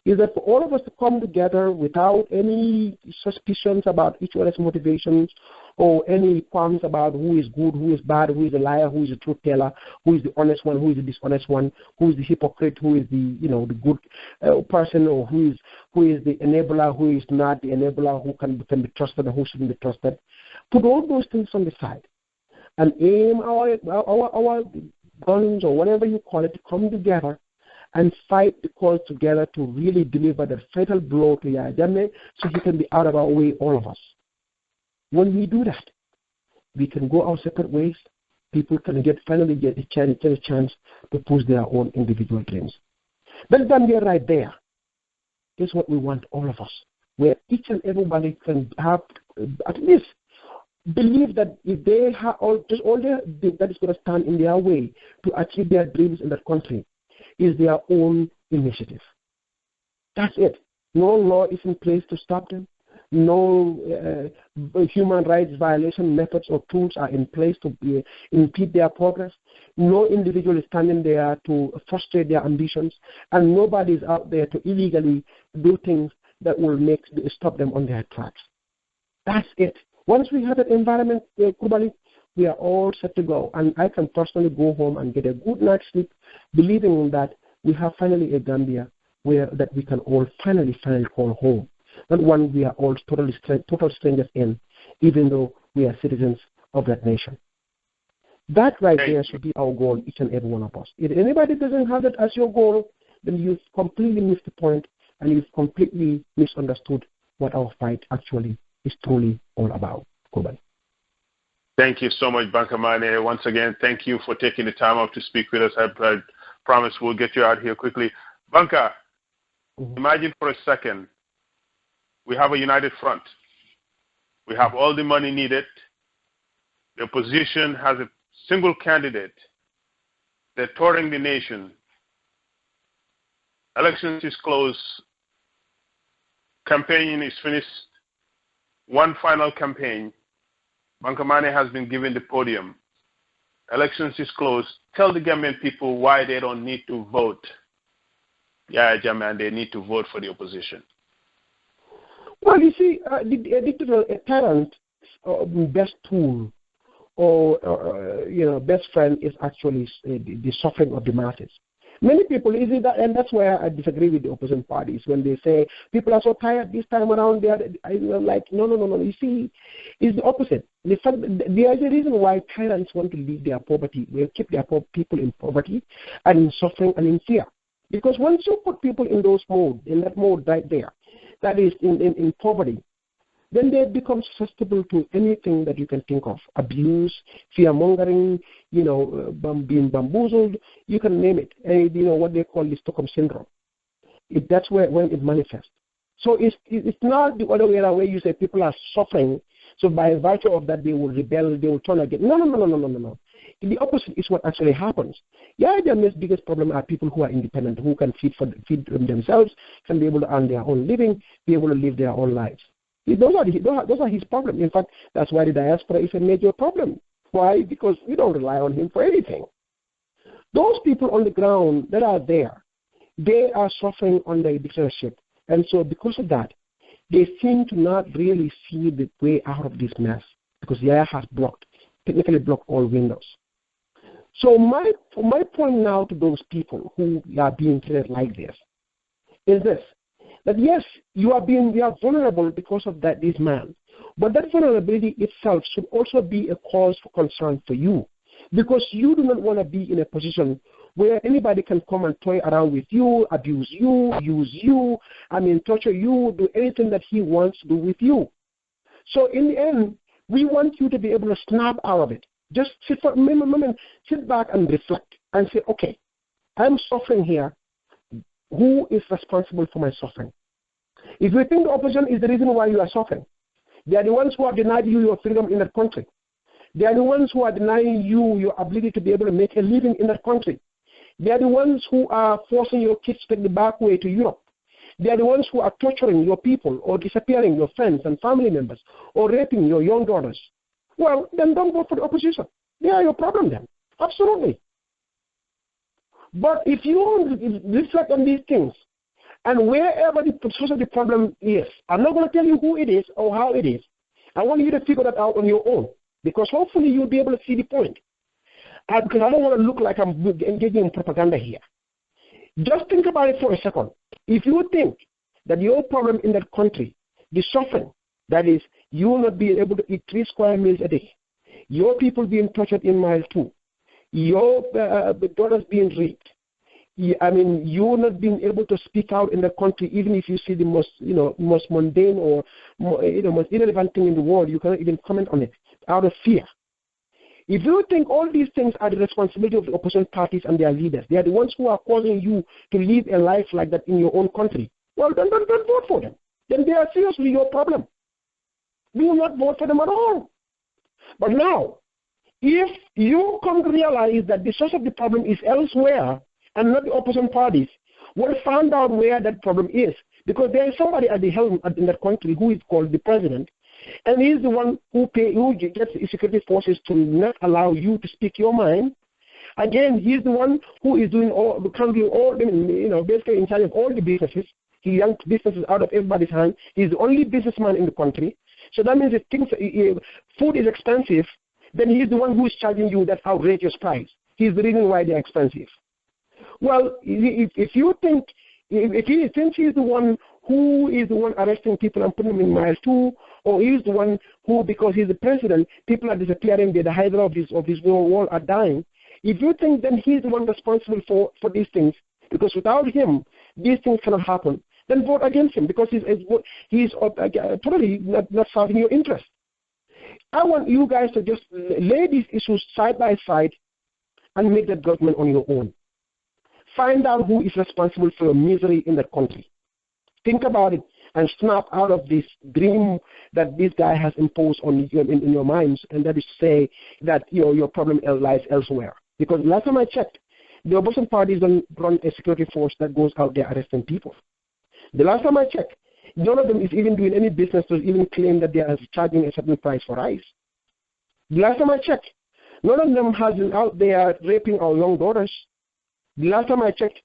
is that for all of us to come together without any suspicions about each other's motivations or any qualms about who is good, who is bad, who is a liar, who is a truth teller, who is the honest one, who is the dishonest one, who is the hypocrite, who is the the good person, or who is the enabler, who is not the enabler, who can be trusted and who shouldn't be trusted. Put all those things on the side and aim our guns or whatever you call it to come together and fight the cause together to really deliver the fatal blow to Jammeh so he can be out of our way, all of us. When we do that, we can go our separate ways. People can finally get a chance to push their own individual dreams. That Gambia right there is what we want, all of us, where each and everybody can have at least believe that if they have all that is going to stand in their way to achieve their dreams in that country is their own initiative. That's it. No law is in place to stop them. No human rights violation methods or tools are in place to impede their progress. No individual is standing there to frustrate their ambitions, and nobody is out there to illegally do things that will stop them on their tracks. That's it. Once we have that environment, Krubally, we are all set to go. And I can personally go home and get a good night's sleep, believing that we have finally a Gambia that we can all finally call home. Not one we are all total strangers in, even though we are citizens of that nation. That right there should be our goal, each and every one of us. If anybody doesn't have that as your goal, then you've completely missed the point and you've completely misunderstood what our fight actually is truly all about. Krubally. Thank you so much, Banka Manneh. Once again, thank you for taking the time out to speak with us. I promise we'll get you out here quickly. Banka, imagine for a second, we have a united front. We have all the money needed. The opposition has a single candidate. They're touring the nation. Elections is closed. Campaigning is finished. One final campaign. Banka Manneh has been given the podium. Elections is closed. Tell the Gambian people why they don't need to vote. Yeah, Jammeh, they need to vote for the opposition. Well, you see, a parent's best tool or best friend is actually the suffering of the masses. Many people, and that's where I disagree with the opposition parties when they say people are so tired this time around. I'm like, no. You see, it's the opposite. The fact there is a reason why tyrants want to leave their poverty, will keep their people in poverty and in suffering and in fear. Because once you put people in that mode right there, that is in poverty, then they become susceptible to anything that you can think of. Abuse, fear-mongering, being bamboozled, you can name it. And, what they call the Stockholm Syndrome. That's when it manifests. So it's not the other way around where you say people are suffering, so by virtue of that they will rebel, they will turn against. No. The opposite is what actually happens. Yeah, their biggest problem are people who are independent, who can feed themselves, can be able to earn their own living, be able to live their own lives. Those are his problems. In fact, that's why the diaspora is a major problem. Why? Because we don't rely on him for anything. Those people on the ground that are there, they are suffering under a dictatorship. And so because of that, they seem to not really see the way out of this mess because the has technically blocked all windows. So my point now to those people who are being treated like this is this. That yes, you are vulnerable because of this man. But that vulnerability itself should also be a cause for concern for you. Because you do not want to be in a position where anybody can come and toy around with you, abuse you, use you, torture you, do anything that he wants to do with you. So in the end, we want you to be able to snap out of it. Just sit for a moment, sit back and reflect and say, okay, I'm suffering here. Who is responsible for my suffering? If you think the opposition is the reason why you are suffering, they are the ones who have denied you your freedom in that country. They are the ones who are denying you your ability to be able to make a living in that country. They are the ones who are forcing your kids to take the back way to Europe. They are the ones who are torturing your people or disappearing your friends and family members or raping your young daughters. Well, then don't vote for the opposition. They are your problem then. Absolutely. But if you reflect on these things, and wherever the source of the problem is, I'm not going to tell you who it is or how it is. I want you to figure that out on your own, because hopefully you'll be able to see the point. Because I don't want to look like I'm engaging in propaganda here. Just think about it for a second. If you think that your problem in that country, the suffering, that is, you will not be able to eat 3 square meals a day, your people being tortured in mile 2, your daughters being raped, you not being able to speak out in the country, even if you see the most mundane or most irrelevant thing in the world, you cannot even comment on it out of fear. If you think all these things are the responsibility of the opposition parties and their leaders, they are the ones who are causing you to live a life like that in your own country, well, then don't vote for them. Then they are seriously your problem. We will not vote for them at all. But now, if you come to realize that the source of the problem is elsewhere and not the opposition parties, we'll find out where that problem is. Because there is somebody at the helm in that country who is called the president, and he's the one who gets the security forces to not allow you to speak your mind. Again, he's the one who is doing basically in charge of all the businesses. He yanks businesses out of everybody's hand. He's the only businessman in the country. So that means if food is expensive, then he's the one who is charging you that outrageous price. He's the reason why they're expensive. Well, if you think, since he's the one who is the one arresting people and putting them in mile 2 or he's the one who, because he's the president, people are disappearing, the hydra of this world are dying. If you think then he's the one responsible for these things, because without him, these things cannot happen, then vote against him, because he's totally not serving your interest. I want you guys to just lay these issues side by side and make that judgment on your own. Find out who is responsible for your misery in the country. Think about it and snap out of this dream that this guy has imposed on you in your minds, and that is to say that your problem lies elsewhere. Because last time I checked, the opposition parties don't run a security force that goes out there arresting people. The last time I checked, none of them is even doing any business to even claim that they are charging a certain price for rice. The last time I checked, none of them has been out there raping our young daughters. The last time I checked,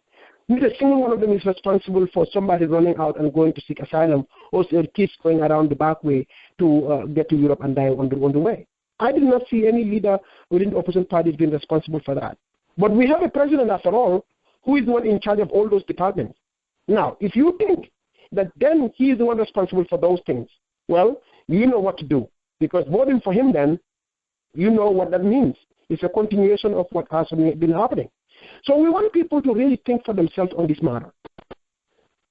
not a single one of them is responsible for somebody running out and going to seek asylum, or kids going around the back way to get to Europe and die on the way. I did not see any leader within the opposition parties being responsible for that. But we have a president, after all, who is the one in charge of all those departments. Now, if you think that then he is the one responsible for those things, well, you know what to do. Because voting for him then, you know what that means. It's a continuation of what has been happening. So we want people to really think for themselves on this matter.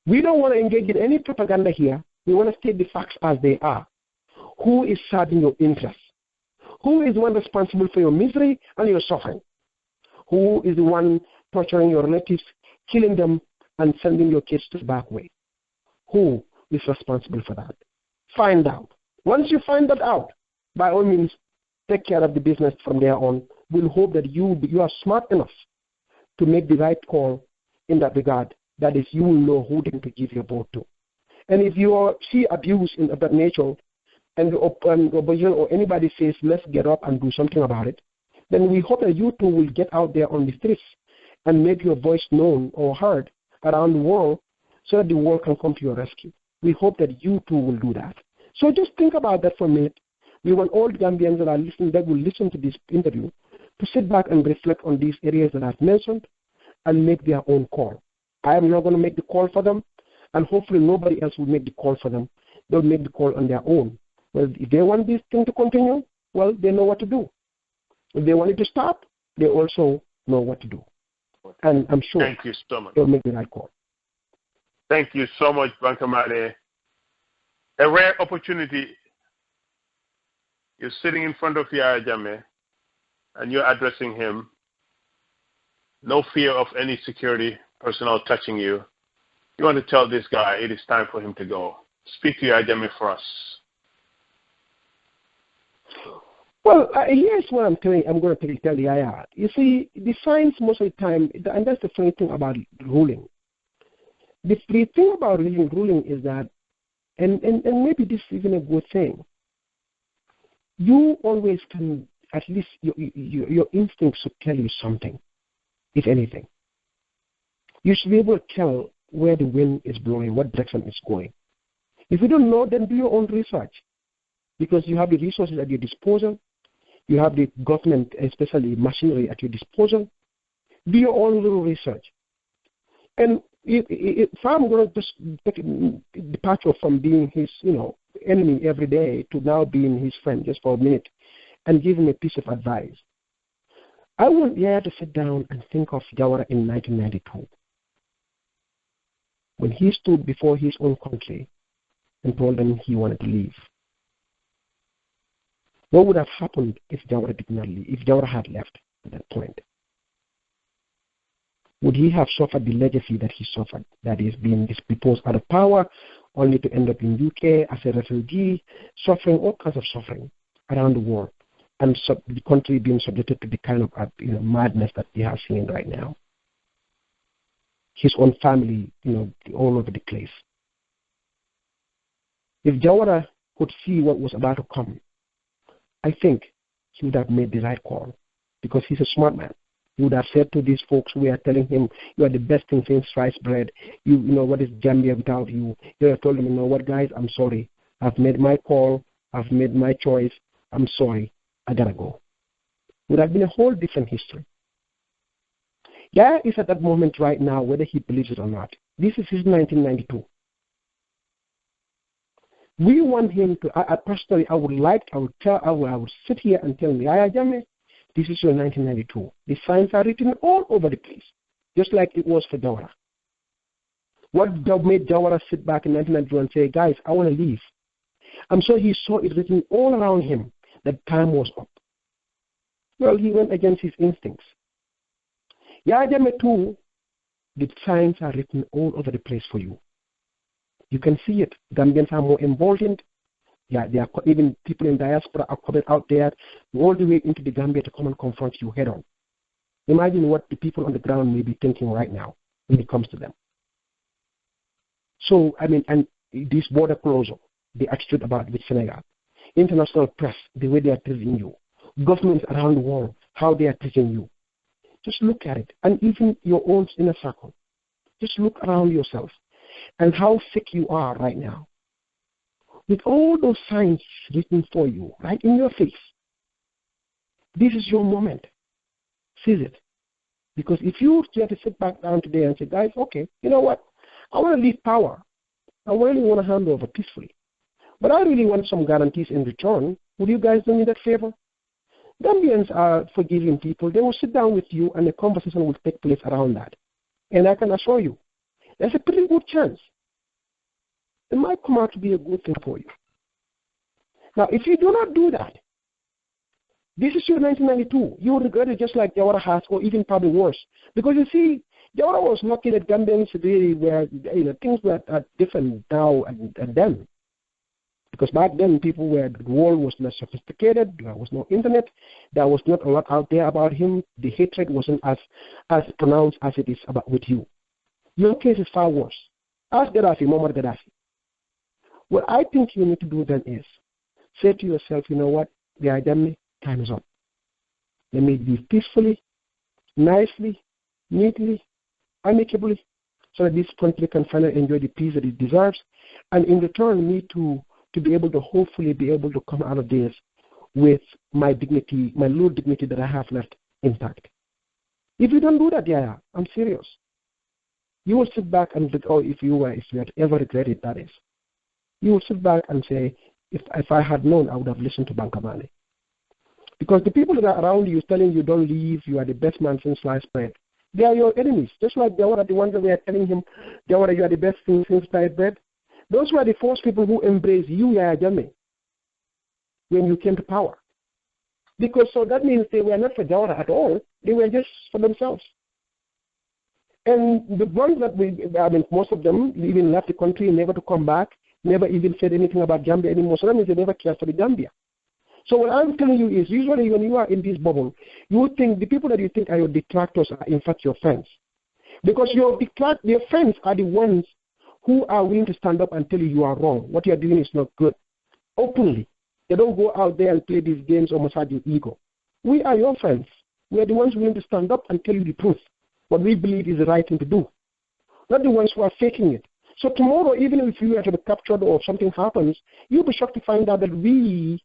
We don't want to engage in any propaganda here. We want to state the facts as they are. Who is serving your interests? Who is the one responsible for your misery and your suffering? Who is the one torturing your relatives, killing them, and sending your kids to the back way? Who is responsible for that? Find out. Once you find that out, by all means, take care of the business from there on. We'll hope that you are smart enough to make the right call in that regard. That is, you will know who then to give your vote to. And if you see abuse of that nature, and the opposition or anybody says, let's get up and do something about it, then we hope that you too will get out there on the streets and make your voice known or heard around the world so that the world can come to your rescue. We hope that you too will do that. So just think about that for a minute. We want all Gambians that are listening, that will listen to this interview, to sit back and reflect on these areas that I've mentioned and make their own call. I am not going to make the call for them, and hopefully nobody else will make the call for them. They'll make the call on their own. Well, if they want this thing to continue, well, they know what to do. If they want it to stop, they also know what to do. And I'm sure Thank you so much. They'll make the right call. Thank you so much, Banka Manneh. A rare opportunity. You're sitting in front of Jammeh, and you're addressing him. No fear of any security personnel touching you. You want to tell this guy it is time for him to go. Speak to Jammeh for us. Well, here's what I'm going to tell the IR. You see, the signs most of the time, and that's the funny thing about ruling. The thing about ruling is that, and maybe this is even a good thing, you always can, at least your instincts should tell you something, if anything. You should be able to tell where the wind is blowing, what direction it's going. If you don't know, then do your own research, because you have the resources at your disposal. You have the government, especially machinery, at your disposal. Do your own little research. And if I'm going to just take a departure from being his, enemy every day to now being his friend just for a minute and give him a piece of advice, I want Yaya to sit down and think of Jawara in 1992, when he stood before his own country and told them he wanted to leave. What would have happened if Jawara did not leave, if Jawara had left at that point? Would he have suffered the legacy that he suffered, that is being deposed out of power, only to end up in UK as a refugee, suffering all kinds of suffering around the world, and the country being subjected to the kind of madness that we are seeing right now? His own family, all over the place. If Jawara could see what was about to come, I think he would have made the right call, because he's a smart man. He would have said to these folks who are telling him, you are the best thing since sliced bread. You know, what is Gambia without you? He would have told them, you know what, guys, I'm sorry. I've made my call. I've made my choice. I'm sorry. I got to go. It would have been a whole different history. Yaya is at that moment right now, whether he believes it or not. This is his 1992. We want him to, I personally, I would sit here and tell me, Jammeh, this is your 1992. The signs are written all over the place, just like it was for Jawara. What made Jawara sit back in 1992 and say, guys, I want to leave? I'm sure he saw it written all around him that time was up. Well, he went against his instincts. Jammeh too, the signs are written all over the place for you. You can see it. Gambians are more emboldened. Yeah, they are, even people in diaspora are coming out there all the way into the Gambia to come and confront you head on. Imagine what the people on the ground may be thinking right now when it comes to them. So, I mean, and this border closure, the attitude about with Senegal, international press, the way they are treating you, governments around the world, how they are treating you. Just look at it. And even your own inner circle. Just look around yourself and how sick you are right now. With all those signs written for you, right in your face. This is your moment. Seize it. Because if you try to sit back down today and say, guys, okay, you know what? I want to leave power. I really want to hand over peacefully. But I really want some guarantees in return. Would you guys do me that favor? Gambians are forgiving people. They will sit down with you and a conversation will take place around that. And I can assure you, there's a pretty good chance it might come out to be a good thing for you. Now, if you do not do that, this is your 1992. You will regret it just like Jawara has, or even probably worse. Because you see, Jawara was lucky that Gambians really were, things were different now and then. Because back then, the world was less sophisticated. There was no internet. There was not a lot out there about him. The hatred wasn't as pronounced as it is with you. Your case is far worse. Ask Gaddafi, Muammar Gaddafi. What I think you need to do then is say to yourself, you know what, Jammeh, time is up. Let me live peacefully, nicely, neatly, amicably, so that this country can finally enjoy the peace that it deserves, and in return, me to be able to hopefully be able to come out of this with my dignity, my little dignity that I have left intact. If you don't do that, I'm serious. You will sit back and, if you had ever regretted, that is, you will sit back and say, if I had known, I would have listened to Banka Manneh. Because the people that are around you telling you don't leave, you are the best man since sliced bread, they are your enemies. Just like they were the ones that were telling him, you are the best thing since sliced bread. Those were the first people who embraced you, Jammeh, when you came to power. Because so that means they were not for Jawara at all. They were just for themselves. And the ones that most of them even left the country, never to come back, never even said anything about Gambia anymore. So that means they never cared for the Gambia. So what I'm telling you is, usually when you are in this bubble, you would think the people that you think are your detractors are in fact your friends. Because your friends are the ones who are willing to stand up and tell you are wrong. What you are doing is not good. Openly. They don't go out there and play these games or massage your ego. We are your friends. We are the ones willing to stand up and tell you the truth. What we believe is the right thing to do. Not the ones who are faking it. So tomorrow, even if you were to be captured or something happens, you'll be shocked to find out that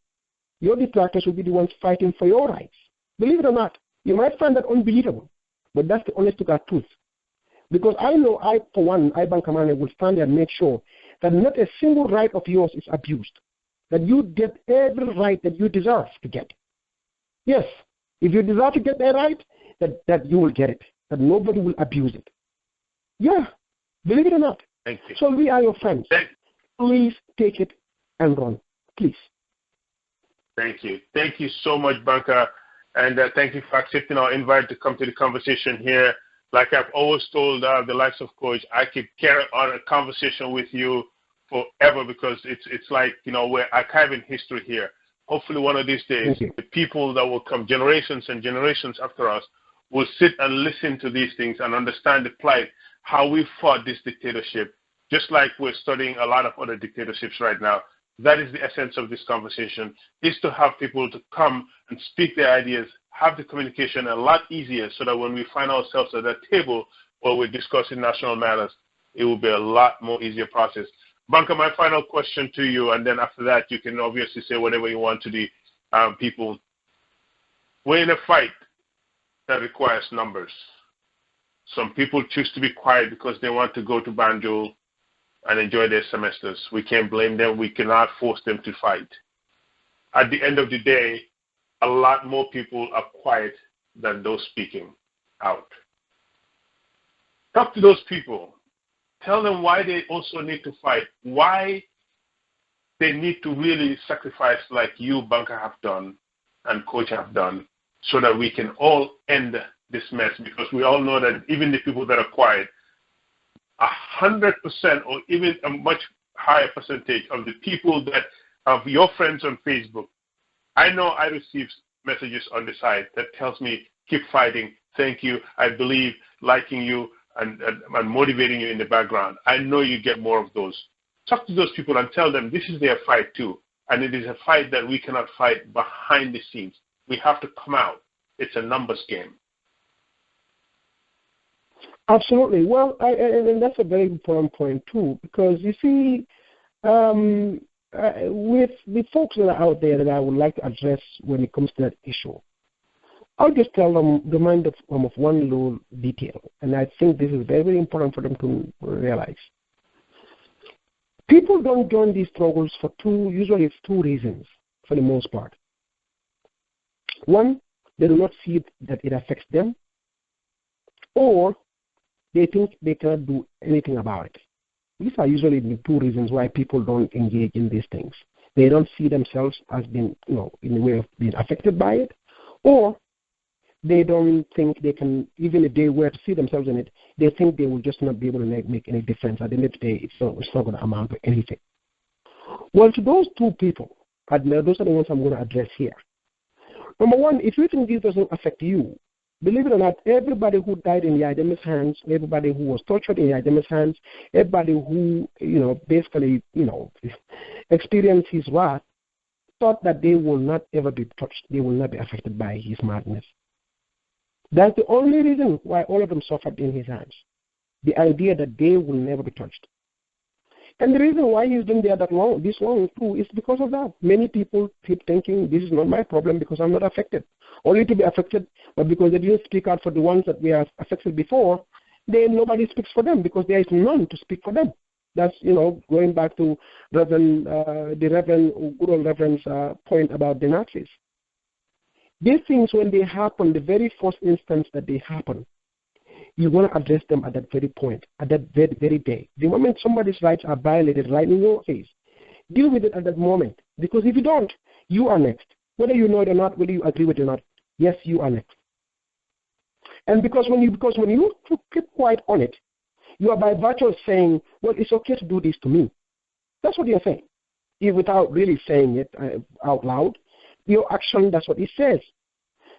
your detractors will be the ones fighting for your rights. Believe it or not, you might find that unbelievable, but that's the honest to God truth. Because I know for one, Banka Manneh will stand there and make sure that not a single right of yours is abused. That you get every right that you deserve to get. Yes, if you deserve to get that right, that you will get it. That nobody will abuse it. Yeah, believe it or not. Thank you. So we are your friends. Please take it and run. Please. Thank you. Thank you so much, Banka. And thank you for accepting our invite to come to the conversation here. Like I've always told the likes of Coach, I could carry on a conversation with you forever because it's like, we're archiving history here. Hopefully one of these days, the people that will come, generations and generations after us, will sit and listen to these things and understand the plight, how we fought this dictatorship, just like we're studying a lot of other dictatorships right now. That is the essence of this conversation, is to have people to come and speak their ideas, have the communication a lot easier so that when we find ourselves at that table where we're discussing national matters, it will be a lot more easier process. Banka, my final question to you, and then after that you can obviously say whatever you want to the people. We're in a fight that requires numbers. Some people choose to be quiet because they want to go to Banjul and enjoy their semesters. We can't blame them. We cannot force them to fight. At the end of the day, a lot more people are quiet than those speaking out. Talk to those people. Tell them why they also need to fight, why they need to really sacrifice like you, Banka, have done and Coach have done, so that we can all end this mess, because we all know that even the people that are quiet, 100% or even a much higher percentage of the people that of your friends on Facebook, I know I receive messages on the side that tells me, keep fighting, thank you, I believe, liking you and motivating you in the background. I know you get more of those. Talk to those people and tell them this is their fight too, and it is a fight that we cannot fight behind the scenes. We have to come out. It's a numbers game. Absolutely. Well, and that's a very important point too, because you see, with the folks that are out there that I would like to address when it comes to that issue, I'll just tell them, remind them of one little detail, and I think this is very, very important for them to realize. People don't join these struggles for usually it's two reasons for the most part. One, they do not see that it affects them, or they think they cannot do anything about it. These are usually the two reasons why people don't engage in these things. They don't see themselves as being, in the way of being affected by it, or they don't think they can, even if they were to see themselves in it, they think they will just not be able to make any difference. At the end of the day, it's not going to amount to anything. Well, to those two people, those are the ones I'm going to address here. Number one, if you think this doesn't affect you, believe it or not, everybody who died in Jammeh's hands, everybody who was tortured in Jammeh's hands, everybody who, basically, experienced his wrath, thought that they will not ever be touched. They will not be affected by his madness. That's the only reason why all of them suffered in his hands. The idea that they will never be touched. And the reason why he's been there this long too is because of that. Many people keep thinking this is not my problem because I'm not affected. Only to be affected, but because they didn't speak out for the ones that were affected before, then nobody speaks for them because there is none to speak for them. That's, going back to good old Reverend's point about the Nazis. These things, when they happen, the very first instance that they happen, you want to address them at that very point, at that very, very day. The moment somebody's rights are violated right in your face, deal with it at that moment. Because if you don't, you are next. Whether you know it or not, whether you agree with it or not, yes, you are next. And because when you keep quiet on it, you are by virtue of saying, well, it's okay to do this to me. That's what you're saying. Without really saying it out loud, your action, that's what it says.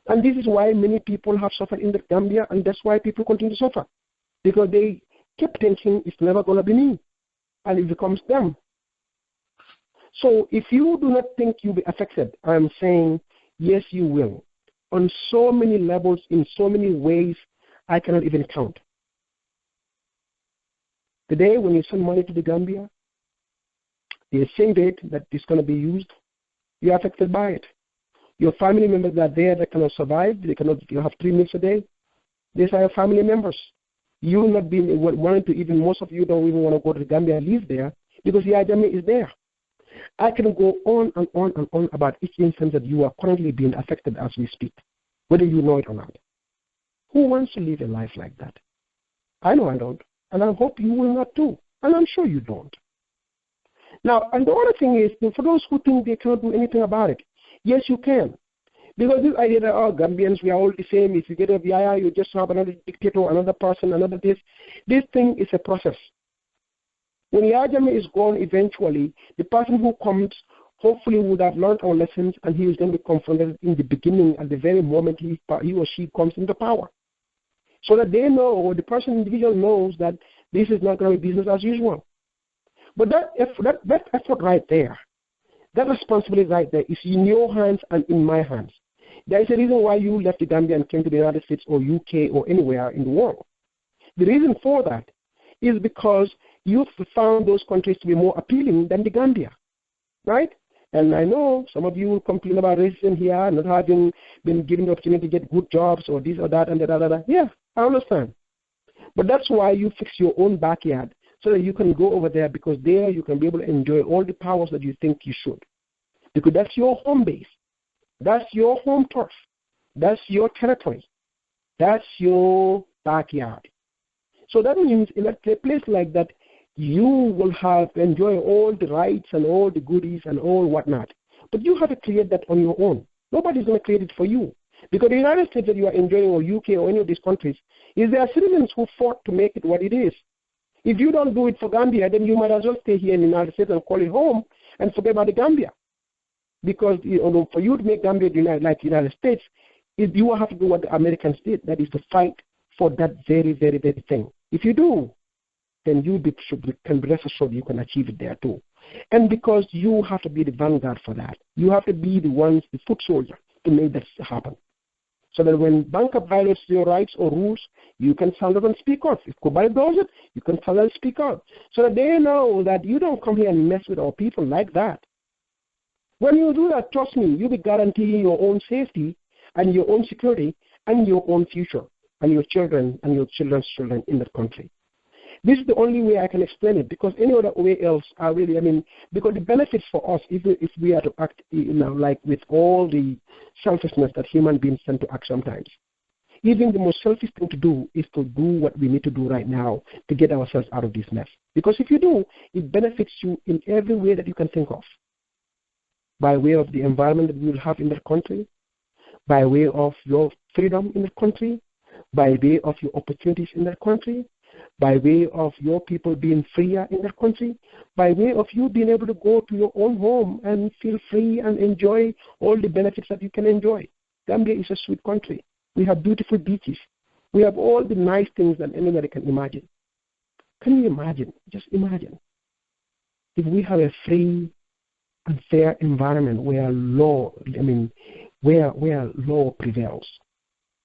And this is why many people have suffered in the Gambia, and that's why people continue to suffer. Because they keep thinking it's never going to be me, and it becomes them. So if you do not think you'll be affected, I'm saying, yes, you will. On so many levels, in so many ways, I cannot even count. Today, when you send money to the Gambia, the same date that it's going to be used, you're affected by it. Your family members that are there that cannot survive, they cannot have 3 meals a day. These are your family members. You not being wanting to, even most of you don't even want to go to the Gambia and live there because the Jammeh is there. I can go on and on and on about each instance that you are currently being affected as we speak, whether you know it or not. Who wants to live a life like that? I know I don't, and I hope you will not too, and I'm sure you don't. Now, and the other thing is, for those who think they cannot do anything about it, yes, you can. Because this idea that, Gambians, we are all the same. If you get a VII, you just have another dictator, another person, another this. This thing is a process. When Jammeh is gone eventually, the person who comes hopefully would have learned our lessons, and he is going to be confronted in the beginning at the very moment he or she comes into power. So that they know, or the individual knows that this is not going to be business as usual. But that effort right there, that responsibility right there is in your hands and in my hands. There is a reason why you left the Gambia and came to the United States or UK or anywhere in the world. The reason for that is because you found those countries to be more appealing than the Gambia, right? And I know some of you will complain about racism here, not having been given the opportunity to get good jobs or this or that and that. Yeah, I understand. But that's why you fix your own backyard so that you can go over there, because there you can be able to enjoy all the powers that you think you should. Because that's your home base. That's your home turf. That's your territory. That's your backyard. So that means in a place like that, you will enjoy all the rights and all the goodies and all whatnot. But you have to create that on your own. Nobody's going to create it for you. Because the United States that you are enjoying, or UK or any of these countries, is there are citizens who fought to make it what it is. If you don't do it for Gambia, then you might as well stay here in the United States and call it home and forget about the Gambia. Because for you to make Gambia like the United States, you will have to do what the Americans did, that is to fight for that very, very, very thing. If you do, then you can be rest assured you can achieve it there too. And because you have to be the vanguard for that, you have to be the foot soldier to make that happen. So that when Banka violates your rights or rules, you can stand up and speak out. If Krubally does it, you can stand up and speak out. So that they know that you don't come here and mess with our people like that. When you do that, trust me, you'll be guaranteeing your own safety and your own security and your own future and your children and your children's children in that country. This is the only way I can explain it, because any other way else are really, because the benefits for us, if we are to act, like with all the selfishness that human beings tend to act sometimes, even the most selfish thing to do is to do what we need to do right now to get ourselves out of this mess. Because if you do, it benefits you in every way that you can think of. By way of the environment that we will have in that country, by way of your freedom in that country, by way of your opportunities in that country, by way of your people being freer in that country, by way of you being able to go to your own home and feel free and enjoy all the benefits that you can enjoy. Gambia is a sweet country. We have beautiful beaches. We have all the nice things that anybody can imagine. Can you imagine? Just imagine. If we have a free and fair environment where law prevails,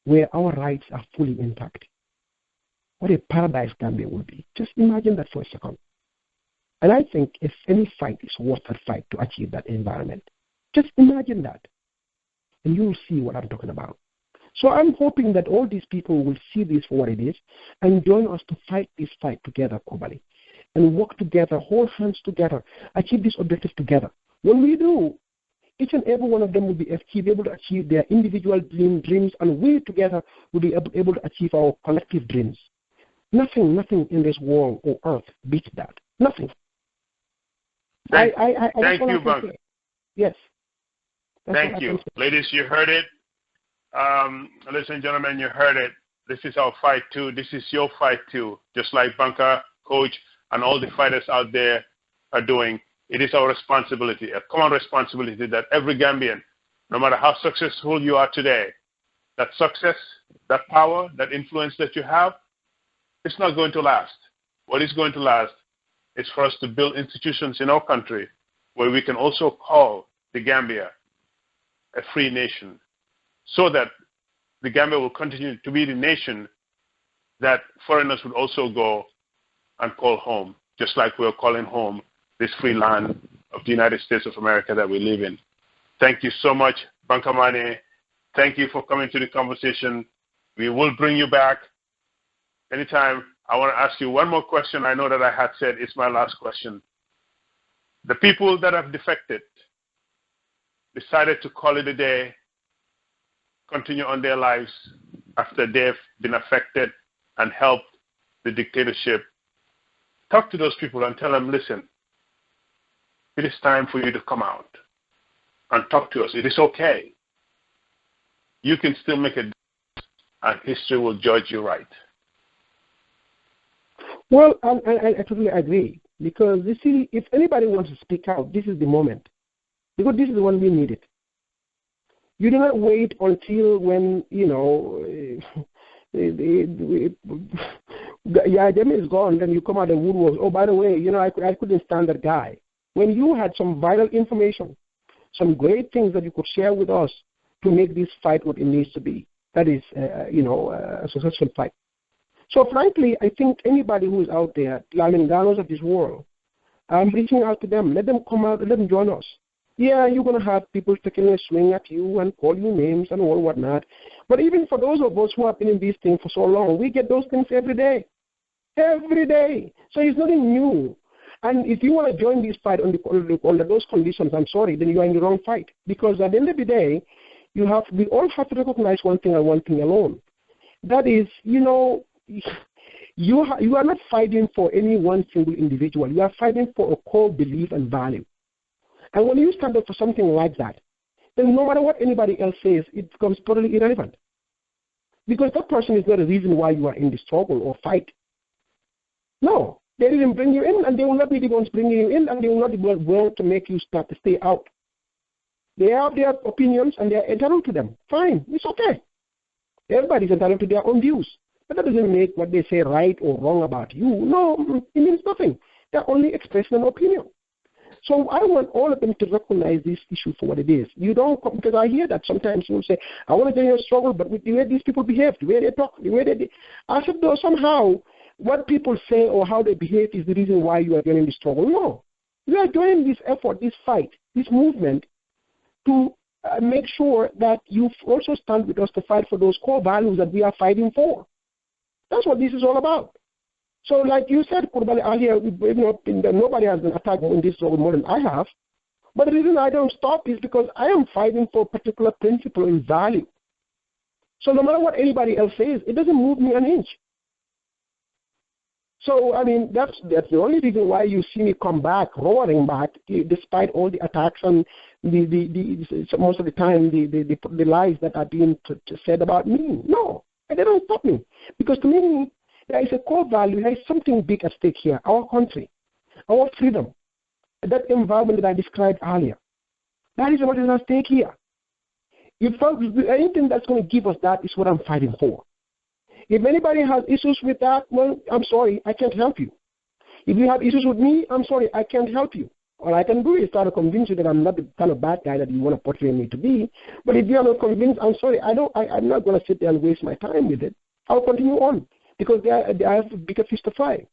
where our rights are fully intact, what a paradise Gambia would be. Just imagine that for a second. And I think if any fight is worth that fight to achieve that environment, just imagine that. And you will see what I'm talking about. So I'm hoping that all these people will see this for what it is and join us to fight this fight together, Krubally, and work together, hold hands together, achieve this objective together. When we do, each and every one of them will be able to achieve their individual dreams, and we together will be able to achieve our collective dreams. Nothing in this world or earth beats that. Nothing. Thank you, Banka. Yes. Thank you. Ladies, you heard it. Ladies and gentlemen, you heard it. This is our fight too. This is your fight too. Just like Banka, Coach, and all the fighters out there are doing. It is our responsibility, a common responsibility, that every Gambian, no matter how successful you are today, that success, that power, that influence that you have, it's not going to last. What is going to last is for us to build institutions in our country where we can also call the Gambia a free nation, so that the Gambia will continue to be the nation that foreigners would also go and call home, just like we're calling home this free land of the United States of America that we live in. Thank you so much, Banka Manneh. Thank you for coming to the conversation. We will bring you back anytime. I want to ask you one more question. I know that I had said it's my last question. The people that have defected, decided to call it a day, continue on their lives after they've been affected and helped the dictatorship. Talk to those people and tell them, listen, it is time for you to come out and talk to us. It is okay. You can still make a difference, and history will judge you right. Well, I totally agree. Because, you see, if anybody wants to speak out, this is the moment. Because this is the one we needed. You do not wait until when, Jammeh is gone, then you come out and woodwork. Oh, by the way, I couldn't stand that guy. When you had some vital information, some great things that you could share with us to make this fight what it needs to be, that is, a successful fight. So, frankly, I think anybody who is out there, Laminganos of this world, I'm reaching out to them. Let them come out and let them join us. Yeah, you're going to have people taking a swing at you and call you names and all whatnot. But even for those of us who have been in these things for so long, we get those things every day. every day. So it's nothing new. And if you want to join this fight under those conditions, I'm sorry, then you are in the wrong fight. Because at the end of the day, we all have to recognize one thing and one thing alone. That is, you are not fighting for any one single individual. You are fighting for a core belief and value. And when you stand up for something like that, then no matter what anybody else says, it becomes totally irrelevant. Because that person is not the reason why you are in the struggle or fight. No, they didn't bring you in, and they will not be the ones bringing you in, and they will not be willing to make you stay out. They have their opinions, and they are entitled to them. Fine, it's okay. Everybody's entitled to their own views. But that doesn't make what they say right or wrong about you. No, it means nothing. They're only expressing an opinion. So I want all of them to recognize this issue for what it is. You don't, because I hear that sometimes people say, I want to join your struggle, but with the way these people behave, the way they talk, the way they... I said, though, somehow, what people say or how they behave is the reason why you are joining the struggle. No. You are joining this effort, this fight, this movement to make sure that you also stand with us to fight for those core values that we are fighting for. That's what this is all about. So like you said, Krubally, earlier, nobody has been attacked in this struggle more than I have. But the reason I don't stop is because I am fighting for a particular principle and value. So no matter what anybody else says, it doesn't move me an inch. So, I mean, that's the only reason why you see me come back, roaring back, despite all the attacks and most of the time the lies that are being said about me. No, they don't stop me. Because to me, there is a core value, there is something big at stake here, our country, our freedom, that environment that I described earlier. That is what is at stake here. If anything that's going to give us that is what I'm fighting for. If anybody has issues with that, well, I'm sorry, I can't help you. If you have issues with me, I'm sorry, I can't help you. All I can do is try to convince you that I'm not the kind of bad guy that you want to portray me to be. But if you are not convinced, I'm sorry, I'm not going to sit there and waste my time with it. I'll continue on because I have a bigger fish to fry.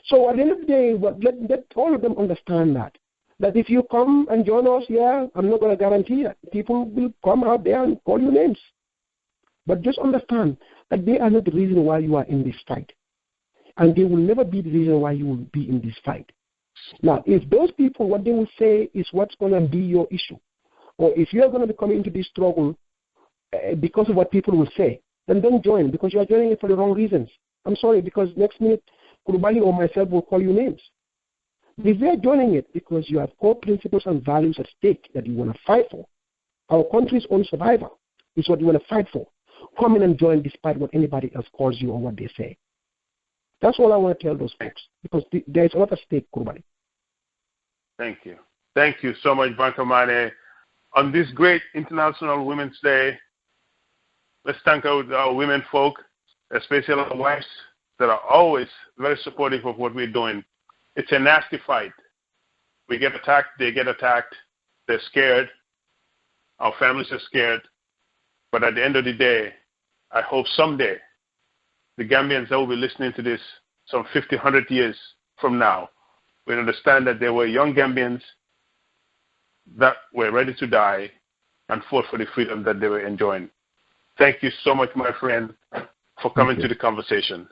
So at the end of the day, let all of them understand that if you come and join us, yeah, I'm not going to guarantee that people will come out there and call you names. But just understand that they are not the reason why you are in this fight. And they will never be the reason why you will be in this fight. Now, if those people, what they will say is what's going to be your issue, or if you are going to be coming into this struggle because of what people will say, then don't join because you are joining it for the wrong reasons. I'm sorry, because next minute, Krubally or myself will call you names. If you are joining it because you have core principles and values at stake that you want to fight for, our country's own survival is what you want to fight for. Come in and join despite what anybody else calls you or what they say. That's all I want to tell those folks because there is a lot at stake, Krubally. Thank you. Thank you so much, Banka Manneh. On this great International Women's Day, let's thank our women folk, especially our wives that are always very supportive of what we're doing. It's a nasty fight. We get attacked, they get attacked, they're scared, our families are scared. But at the end of the day, I hope someday the Gambians that will be listening to this some 50, 100 years from now will understand that there were young Gambians that were ready to die and fought for the freedom that they were enjoying. Thank you so much, my friend, for coming to the conversation.